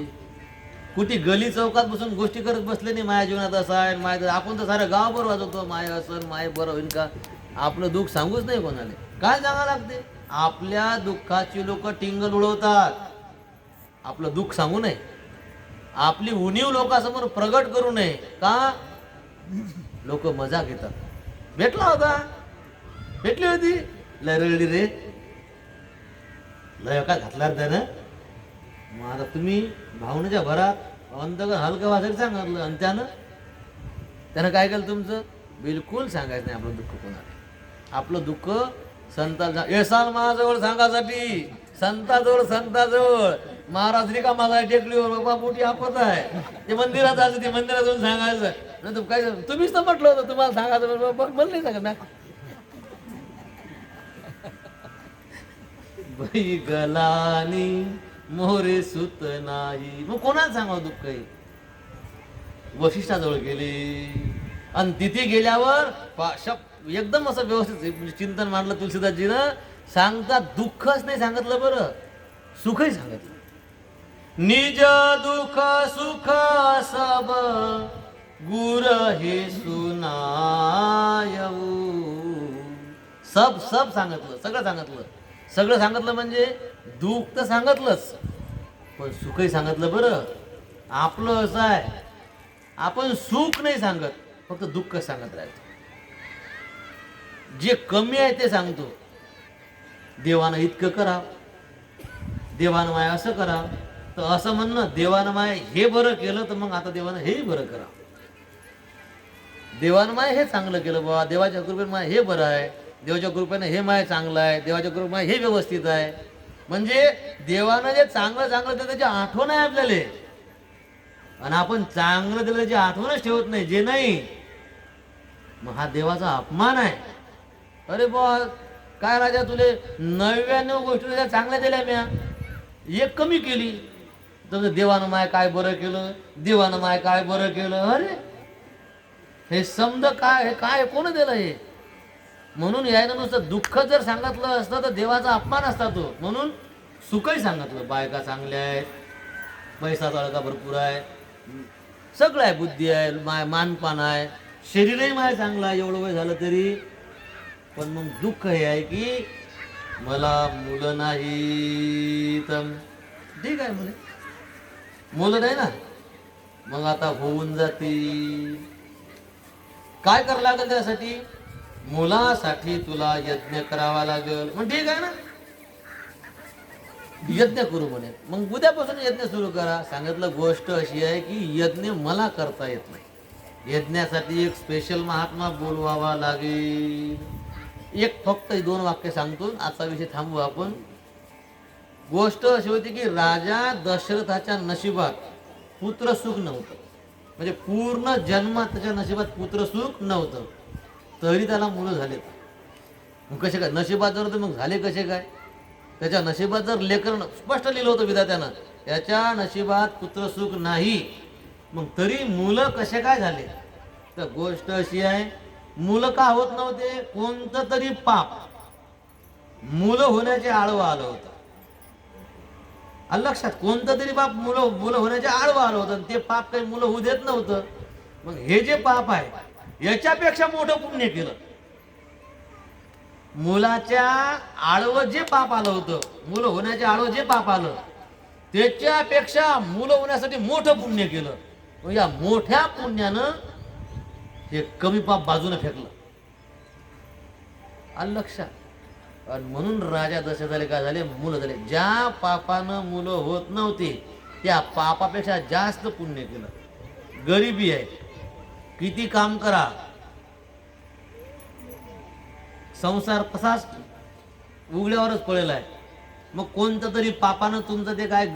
कुठे गली चौकात बसून गोष्टी करत बसले नाही, माझ्या जीवनात असं आहे, माझ्या. आपण तर सारं गाव बरं वाजवतो, माय असं माय बरं होईल का. आपलं दुःख सांगूच नाही कोणाला, काय सांगावं लागते. आपल्या दुःखाची लोक टिंगल उडवतात, आपलं दुःख सांगू नये, आपली उणीव लोकांसमोर प्रगट करू नये. का? लोक मजा घेतात. भेटला होता, भेटली होती, लय रडली रे, लय का घातला त्यानं. मग आता तुम्ही भावनेच्या भरात अंतकं हलकं वाचायला सांगितलं, आणि त्यानं काय केलं तुमचं? बिलकुल सांगायचं नाही आपलं दुःख कोणाला. आपलं दुःख संतांचा येसाल महाजवळ सांगासाठी, संताजवळ. महाराज का माझा टेकलीवर बाबा मोठी आपत आहे, ते मंदिरात जायचं, ते मंदिरात जाऊन सांगायचं. नाही काय तुम्हीच तर म्हटलं होतं तुम्हाला सांगायचं, मला नाही सांगत ना. बाई गलानी मोरे सुत नाही. मग कोणाला सांगावं दुःख आहे? वशिष्ठाजवळ गेले, आणि तिथे गेल्यावर एकदम असं व्यवस्थित म्हणजे चिंतन मांडलं तुलसीदासजीनं. सांगतात दुःखच नाही सांगितलं, बरं सुखही सांगितलं. निज दुःख सुख सब गुर हे सुनायऊ. सब सांगितलं, सगळं सांगितलं. म्हणजे दुःख तर सांगितलंच, पण सुखही सांगितलं. बरं आपलं असं आहे, आपण सुख नाही सांगत, फक्त दुःख सांगत राहतो. जे कमी आहे ते सांगतो. देवानं इतकं करा, देवानं माय असं करा, तर असं म्हणणं देवानं माय हे बरं केलं तर मग आता देवानं हेही बरं करा. देवानं माय हे चांगलं केलं बाबा, देवाच्या कृपेने माय हे बरं आहे, देवाच्या कृपेने हे माय चांगलं आहे, देवाच्या कृपेने माय हे व्यवस्थित आहे. म्हणजे देवानं जे चांगलं चांगलं दिलं त्याची आठवण आहे आपल्याला, आणि आपण चांगलं दिलं त्याची आठवणच ठेवत नाही जे नाही, मग हा देवाचा अपमान आहे. अरे बा काय राजा, तुले 99 गोष्टी त्या चांगल्या दिल्या म्या, एक कमी केली तर देवानं माय काय बरं केलं, देवानं माय काय बरं केलं. अरे हे समज काय, हे काय कोण दिलं हे? म्हणून यायनं नुसतं दुःख जर सांगितलं असतं तर देवाचा अपमान असता तो. म्हणून सुखही सांगितलं, बायका चांगल्या आहेत, पैसा तळका भरपूर आहे, सगळं आहे, बुद्धी आहे, मानपान आहे, शरीरही माय चांगलं आहे एवढं वय झालं तरी. पण मग दुःख हे आहे की मला मुलं नाही. तर ठीक आहे मुले, मुलं नाही ना, मग आता होऊन जातील. काय करावं लागेल त्यासाठी? मुलासाठी तुला यज्ञ करावा लागेल. मग ठीक आहे ना, यज्ञ करू म्हणे. मग उद्यापासून यज्ञ सुरू करा. सांगितलं गोष्ट अशी आहे की यज्ञ मला करता येत नाही, यज्ञासाठी एक स्पेशल महात्मा बोलवावा लागेल. एक फक्त 2 वाक्य सांगतो, आजचा विषय थांबू आपण. गोष्ट अशी होती की राजा दशरथाच्या नशिबात पुत्र सुख नव्हतं, म्हणजे पूर्ण जन्मात त्याच्या नशिबात पुत्र सुख नव्हतं, तरी त्याला मुलं झालेत. मग कसे काय नशिबात जर होते, मग झाले कसे काय? त्याच्या नशिबात जर लेकरं, स्पष्ट लिहिलं होतं विधात्यानं, त्याच्या नशिबात पुत्र सुख नाही, मग तरी मुलं कसे काय झाले? तर गोष्ट अशी आहे, मुलं का होत नव्हते? कोणतं तरी पाप मुलं होण्याचे आडवं आलं होतं. लक्षात, कोणतं तरी पाप मुलं होण्याचे आडवं आलं होतं, ते पाप काही मुलं होऊ देत नव्हतं. मग हे जे पाप आहे याच्यापेक्षा मोठं पुण्य केलं. मुलाच्या आडवं जे पाप आलं होतं, मुलं होण्याच्या आडवं जे पाप आलं, त्याच्यापेक्षा मुलं होण्यासाठी मोठं पुण्य केलं. मग या मोठ्या पुण्यानं हे कमी पाप बाजूने फेकलं. लक्षात. आणि म्हणून राजा दशरथ झाले, काय झाले? मुलं झाले. ज्या पापानं मुलं होत नव्हती त्या पापापेक्षा जास्त पुण्य केलं. गरिबी आहे, किती काम करा, संसार तसाच उघड्यावरच पडेल आहे. मग कोणतं तरी पापानं तुमचं ते काय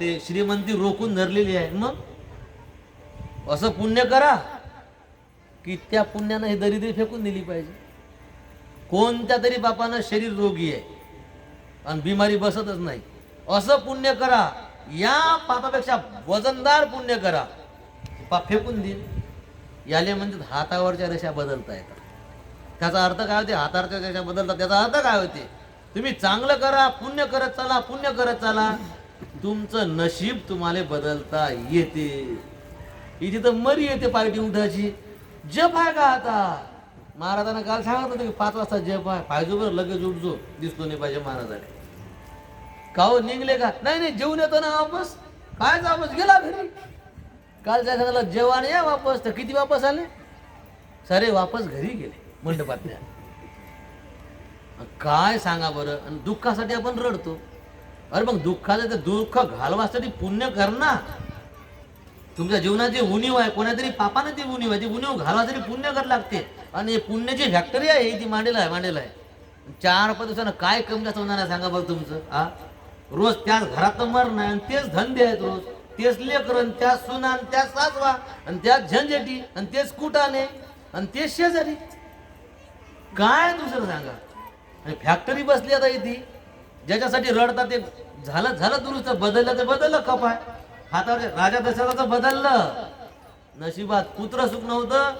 ते श्रीमंती रोखून धरलेली आहे. मग असं पुण्य करा की त्या पुण्यानं हे दरिद्री फेकून दिली पाहिजे. कोणत्या तरी बापानं शरीर रोगी आहे आणि बिमारी बसतच नाही, असं पुण्य करा. या पापापेक्षा वजनदार पुण्य करा, पाप फेकून देईल. याले म्हणतात हातावरच्या रेषा बदलता येतात. त्याचा अर्थ काय होते? हातावरच्या रेषा बदलतात त्याचा अर्थ काय होते? तुम्ही चांगलं करा, पुण्य करत चला, पुण्य करत चला, तुमचं नशीब तुम्हाला बदलता येते. इथे तर मरी येते पार्टी उठायची. जप आहे का आता? महाराजांना काल सांगत होतं की 5 वाजता जप आहे, पाहिजे बरं लगेच उठजो, दिसलो नाही पाहिजे महाराजाने. का हो निघले का? नाही नाही, जेवून येतो ना वापस. काय वापस गेला घरी? काल काय सांगितलं, जेवण या वापस. तर किती वापस आले? सारे वापस घरी गेले मंडपातल्या. काय सांगा बरं. आणि दुःखासाठी आपण रडतो. अरे मग दुःखाचं ते दुःख घालवासाठी पुण्य कर ना. तुमच्या जीवनाची उणीव आहे, कोणातरी पापानं ती उणीव आहे, ती उणीव घालवासाठी पुण्य कर लागते. आणि पुण्याची फॅक्टरी आहे ती मांडेला आहे. 4-5 दिवसानं काय कमी जास्त होणार आहे सांगा बरं तुमचं? रोज त्याच घरात मरणं आणि तेच धंदे आहेत, रोज तेच लेकरं, त्याच सुना, त्याच सासवा, आणि त्याच झंझटी, आणि तेच कुटाने, आणि तेच शेजारी. काय दुसरं सांगा? आणि फॅक्टरी बसली आता इथे, ज्याच्यासाठी रडतात ते झालं दुरुस्त, बदललं ते बदललं. कपाय हातावर राजा दशरथाचं बदललं, नशिबात पुत्र सुख नव्हतं,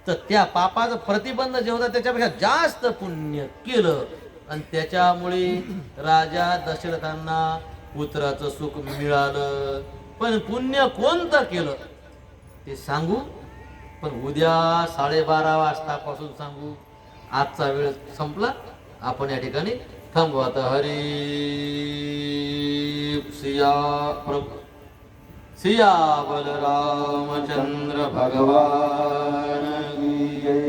तर त्या पापाचं प्रतिबंध जे होता त्याच्यापेक्षा जास्त पुण्य केलं. आणि त्याच्यामुळे राजा दशरथांना पुत्राचं सुख मिळालं. पण पुण्य कोणतं केलं ते सांगू, पण उद्या 12:30 वाजतापासून सांगू. आजचा वेळ संपला, आपण या ठिकाणी थांबू आता. हरी सिया प्रभू सिया बलरामचंद्र भगवान की जय.